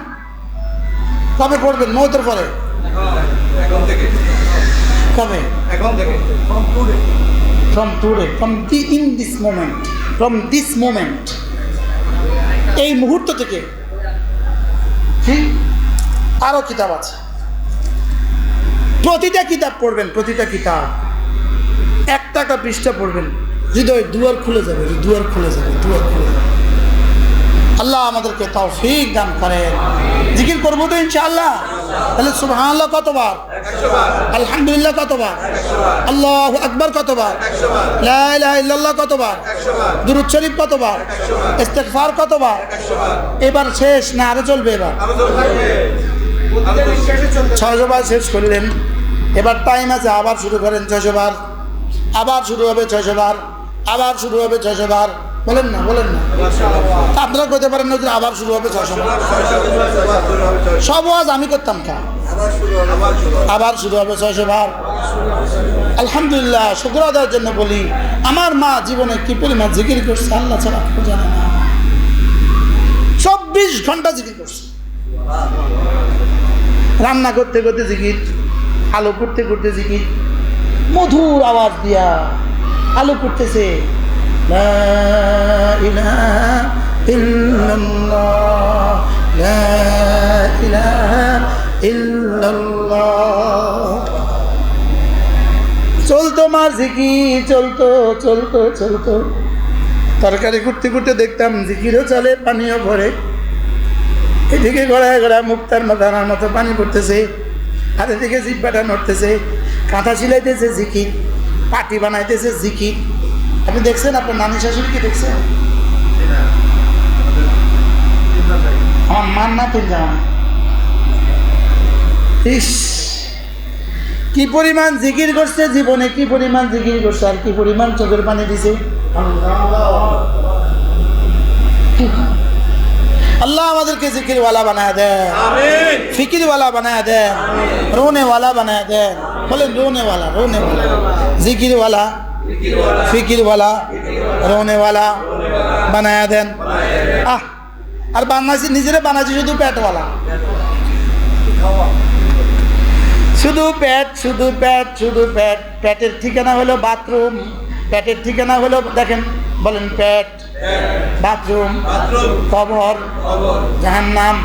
Speaker 1: কবে পড়বেন? মওতের পরে। কবে? from today, in this moment, from this moment, এই মুহূর্ত থেকে। ঠিক, আরো কিতাব আছে, প্রতিটা কিতাব পড়বেন, প্রতিটা কিতাব একটা একটা পৃষ্ঠা পড়বেন, হৃদয় দুয়ার খুলে যাবে, দুয়ার খুলে যাবে, দুয়ার খুলে যাবে। আল্লাহ আমাদেরকে তৌফিক দান করেন। জিকির করবো তো ইনশাআল্লাহ। তাহলে সুবহানাল্লাহ কতবার? আলহামদুলিল্লাহ কতবার? আল্লাহু আকবার কতবার? লা ইলাহা ইল্লাল্লাহ কতবার? দুরূদ শরীফ কতবার? ইস্তিগফার কতবার? এবার শেষ না আরো চলবে? এবার 600 বার শেষ করলেন, এবার টাইম আছে, আবার শুরু করেন 600 বার, আবার শুরু হবে 600 বার, আবার শুরু হবে 600 বার। বলেন না, বলেন না, আপনারা করতে পারেন না, আবার শুরু হবে 600 বার। সব ওয়াজ আমি করতাম কা, আবার শুরু হবে 600 বার। আলহামদুলিল্লাহ, শুকর আদায়ের জন্য বলি, আমার মা জীবনে কি পরিমাণ জিকির করছে আল্লাহ ছাড়া কেউ জানে না। 24 ঘন্টা জিকির করছে, রান্না করতে করতে জিকির, আলো করতে করতে জিকির, মধুর আওয়াজ দিয়া আলো করতেছে, লা ইলাহা ইল্লাল্লাহ, লা ইলাহা ইল্লাল্লাহ। চলতো মার জিকির, চলতো চলতো চলতো। তরকারি করতে করতে দেখতাম জিকিরও চলে, পানিও ভরে, এদিকে গড়ায় গড়ায় মুক্তার মাথার মতো পানি পড়তেছে, আর এদিকে জিব্বাটা নড়তেছে, কাঁথা সিলাইতেছে জিকির, পাটি বানাইতেছে জিকির। আপনি দেখছেন? আপনার নানি শাশুড়ি কি দেখছেন? আমার মান না তিন জানা। ইস, কি পরিমাণ জিকির করছে জীবনে, কি পরিমাণ জিকির করছে, আর কি পরিমাণ চোখের পানি দিছে। আল্লাহ আমাদেরকে জিকিরওয়ালা বানায় দেন, ফিকিরওয়ালা বানায় দেন, রোনেওয়ালা বানায় দেন। বলেন রোনেওয়ালা, রোনেওয়ালা, জিকিরওয়ালা, ফিকিরওয়ালা, রোনেওয়ালা বানায় দেন। আহ, আর বানাইছি, নিজেরা বানাইছি শুধু পেটওয়ালা, শুধু পেট, শুধু পেট, শুধু পেট। পেটের ঠিকানা হলো বাথরুম, পেটের ঠিকানা হলো, দেখেন বলেন, পেট, বাথরুম, কবর, জাহান্নাম।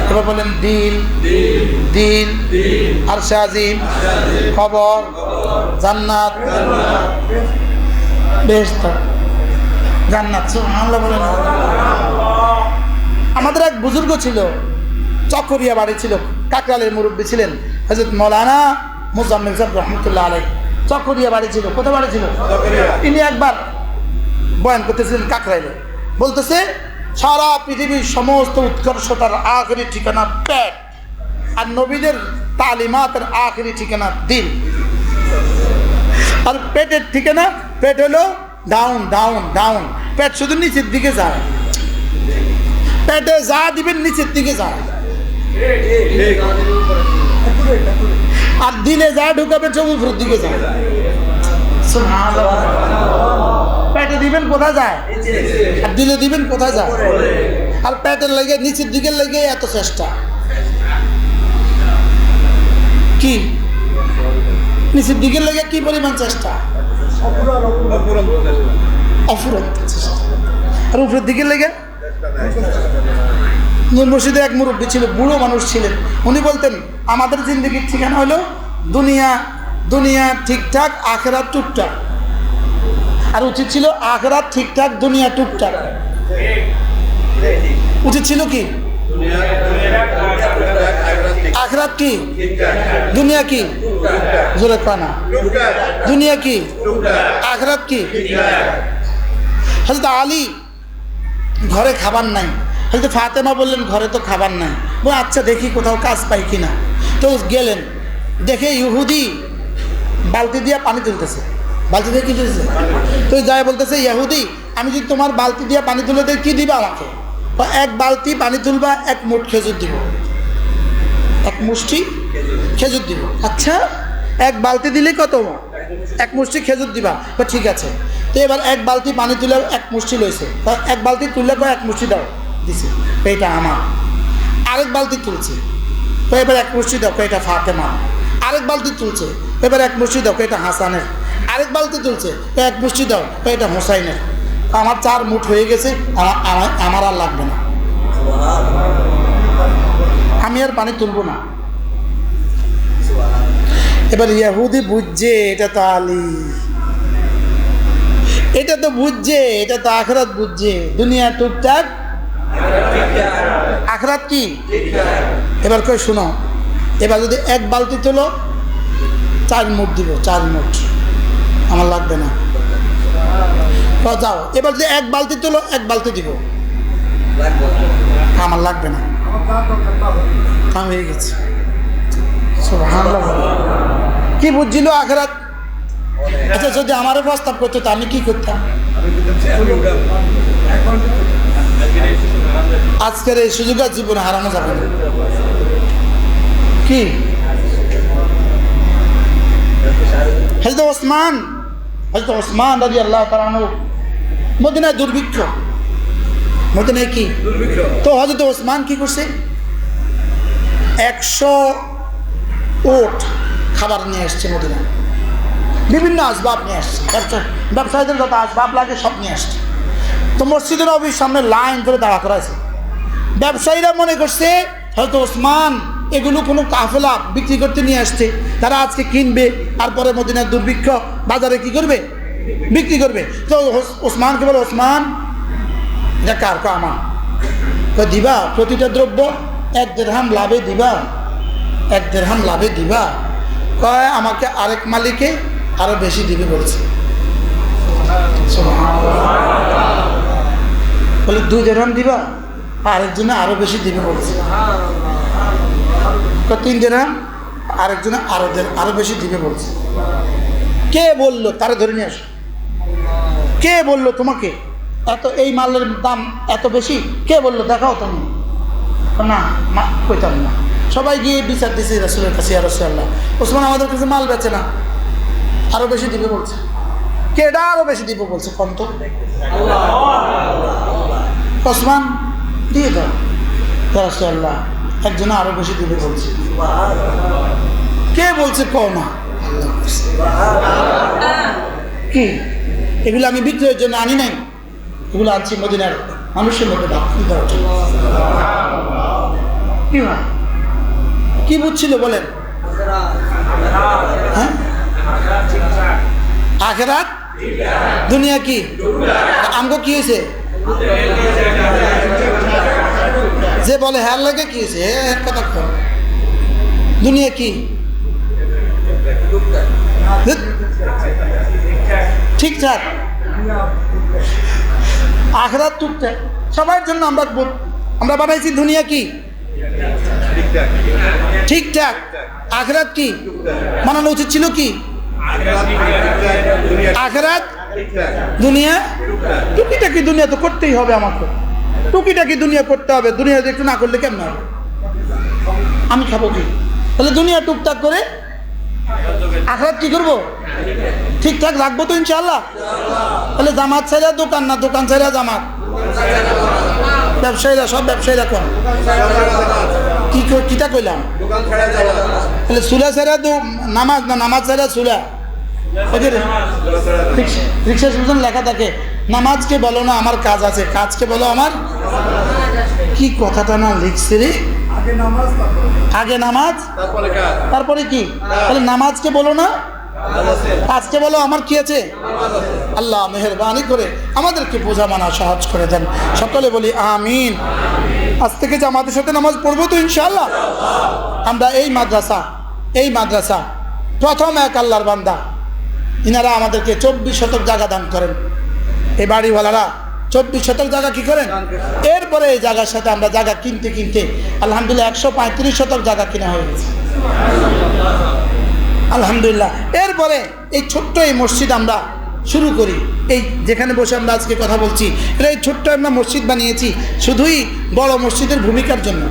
Speaker 1: এবার বলেন দিল, দিল, আরশে আজিম, কবর, জান্নাত, বেহেশত, জান্নাত। সুবহানাল্লাহ বলেন। আমাদের এক বুজুর্গ ছিল, চকরিয়া বাড়ি ছিল, কাকরালের মুরব্বী ছিলেন, হযরত মাওলানা মুজাম্মিল সাহেব রহমতুল্লাহ আলাইহি চকরিয়া বাড়ি ছিল। কোথায় বাড়ি ছিল? তিনি একবার বয়ান করতেছিলেন কাকরাইলে, বলতেছে সারা পৃথিবীর সমস্ত উৎকর্ষতার আখেরি ঠিকানা পেট, আর নবীদের তালিমাতের আখেরি ঠিকানা দিল। আর পেটের ঠিকানা, পেট হলো ডাউন ডাউন ডাউন, পেট শুধু নিচের দিকে যায়, পেটে যা দিবেন নিচের দিকে যায়, আর দিলে যা ঢুকাবেন সব উপরের দিকে যায়। সুবহানাল্লাহ। পেটে দিবেন কোথায় যায়, আর দিলে দিবেন কোথায় যায়। আর পেটের লেগে নিচের দিকে লেগে এত চেষ্টা, কি নিচের দিকে লেগে কি পরিমাণ চেষ্টা, অফুরন্ত চেষ্টা। আর উপরের দিকে লেগে নূর মসজিদে এক মুরব্বী ছিল, বুড়ো মানুষ ছিলেন, উনি বলতেন আমাদের জিন্দগির ঠিকানা হলো দুনিয়া, দুনিয়া ঠিকঠাক আখেরাত টুকটাক। আর উচিত ছিল আখেরাত ঠিকঠাক দুনিয়া টুকটাক। উচিত ছিল কি আখেরাত কি দুনিয়া কি, জোরে কানা, দুনিয়া কি আখেরাত কি। হযরত আলী ঘরে খাবার নাই, হয়তো ফাতেমা বললেন ঘরে তো খাবার নাই, বলে আচ্ছা দেখি কোথাও কাজ পাই কিনা। তো গেলেন, দেখে ইহুদি বালতি দিয়ে পানি তুলতেছে, বালতি দিয়ে কি তুলতেছে, তো যাই বলতেছে ইহুদি আমি যদি তোমার বালতি দিয়ে পানি তুলে দিই কি দিবা আমাকে? এক বালতি পানি তুলবা, এক মুঠ খেজুর দিব, এক মুষ্টি খেজুর দিব। আচ্ছা এক বালতি দিলে কত? এক মুষ্টি খেজুর দিবা। তো ঠিক আছে। তো এবার এক বালতি পানি তুলে এক মুষ্টি লইছে, এক বালতি তুললে এক মুষ্টি দাও, দিছে, এটা আমার। আরেক বালতি তুলছে, তো এবার এক মুষ্টি দাও, এটা ফাতেমার। আরেক বালতি তুলছে, এবার এক মুষ্টি দাও, এটা হাসানের। আরেক বালতি তুলছে, এক মুষ্টি দাও, এটা হোসাইনের। আমার 4 মুঠ হয়ে গেছে, আমার আর লাগবে না, আমি আর পানি তুলবো না। এবার ইহুদি বুঝছে এটা তো আলী, এটা তো বুঝছে, এটা তো আখরাত বুঝছে, দুনিয়া টুকটাক আখরাত কি। এবার কই শোনো, এবার যদি এক বালতি তোলো 4 মুঠ দিব, 4 মুঠ, আমার লাগবে না। যাও এবার যদি এক বালতি তোলো 1 বালতি দিব, আমার লাগবে না, কাম হয়ে গেছে। সুবহানাল্লাহ। কি বুঝছিল আখেরাত? আচ্ছা যদি আমারও প্রস্তাব করতো তা আমি কি করতাম? আজকের এই সুযোগ আর জীবনে হারানো যাবে না। কি হযরত ওসমান রাদিয়াল্লাহু তাআলা আনহু মদিনায় দুর্ভিক্ষ, মদিনায় কি তো হযরত ওসমান কি করছে, 100 উট খাবার নিয়ে আসছে মদিনায়, বিভিন্ন আসবাব নিয়ে আসছে, ব্যবসায়ীদের যত আসবাব লাগে সব নিয়ে আসছে। তো মসজিদের নববীর সামনে লাইন করে দাঁড়া করা আছে। ব্যবসায়ীরা মনে করছে হয়তো ওসমান এগুলো কোনো কাফেলা বিক্রি করতে নিয়ে আসছে, তারা আজকে কিনবে, তারপরে মদিনার দুর্ভিক্ষ, বাজারে কি করবে, বিক্রি করবে। তো ওসমানকে বলে ওসমান এটা কার? আমার। তো দিবা প্রতিটা দ্রব্য 1 দিরহাম লাভে দিবা, 1 দিরহাম লাভে দিবা। কয় আমাকে আরেক মালিকে আরো বেশি দিবে বলছে। বলে 2 দিরহাম দিবা, আরেকজনে আরো বেশি দিবে বলছে। 3 দিরহাম, আরেকজনে আরো বেশি দিবে বলছে। কে বললো? তারা ধরে নিয়ে আসো। কে বললো তোমাকে এত এই মালের দাম এত বেশি? কে বললো? দেখাও তুমি। না কইতাম না। সবাই গিয়ে বিচার দিছে রাসূলের কাছে, ইয়া রাসূলুল্লাহ ওসমান আমাদের কাছে মাল বেচে না, আরো বেশি দিবে বলছে। কেডা আরো বেশি দিবে বলছে? কোন তো ওসমান দিয়ে দাও, ইয়া রাসূলুল্লাহ একজন আরো বেশি দিবে বলছে। কে বলছে? কও না। কি এগুলো আমি বিক্রয়ের জন্য আনি নাই, এগুলো আনছি মদিনার মানুষের মধ্যে বিক্রি করার জন্য। কি হয়? কি বুঝছিল বলেন? হ্যাঁ আখেরাত দুনিয়া কি? আমগো কি হয়েছে? যে বলে হ্যাঁ লাগে কি হয়েছে? কথা দুনিয়া কি ঠিকঠাক আখরাত টুকটাক সবার জন্য আমরা বানাইছি দুনিয়া কি ঠিকঠাক আখরাত কি বানানো উচিত ছিল কি আখরাত দুনিয়া টুকিটাকি দুনিয়া তো করতেই হবে আমাকে টুকিটাকি দুনিয়া করতে হবে দুনিয়া একটু না করলে কেমন হবে আমি খাবো কি তাহলে দুনিয়া টুকটাক করে আখরাত কি করবো ঠিকঠাক রাখবো তো ইনশাআল্লাহ তাহলে জামাত ছাড়া দোকান না দোকান ছাড়া জামাত ব্যবসায়ীরা সব ব্যবসায়ীরা কম কিটা কইলাম তাহলে সুলা ছাড়া নামাজ না নামাজ ছাড়া সুলা রিক্সা লেখা থাকে নামাজকে বলো না আমার কাজ আছে কাজকে বলো আমার কি কথাটা না লিখছে রে আগে নামাজ তারপরে কি তাহলে নামাজকে বলো না আজকে বলো আমার কি আছে আল্লাহ মেহেরবানি করে আমাদেরকে বোঝা মানা সহজ করে দেন সকলে বলি আমিন আজ থেকে জামাতের সাথে নামাজ পড়বো তো ইনশাআল্লাহ আমরা এই মাদ্রাসা প্রথম এক আল্লাহর বান্দা ইনারা আমাদেরকে 24 শতক জায়গা দান করেন এই বাড়িওয়ালারা 24 শতক জায়গা কি করেন এরপরে এই জায়গার সাথে আমরা জায়গা কিনতে আলহামদুলিল্লাহ 135 শতক জায়গা কিনা হয়ে গেছে আলহামদুলিল্লাহ এরপরে এই ছোট্ট এই মসজিদ আমরা শুরু করি এই যেখানে বসে আমরা আজকে কথা বলছি এটা এই ছোট্ট আমরা মসজিদ বানিয়েছি শুধুই বড় মসজিদের ভূমিকার জন্য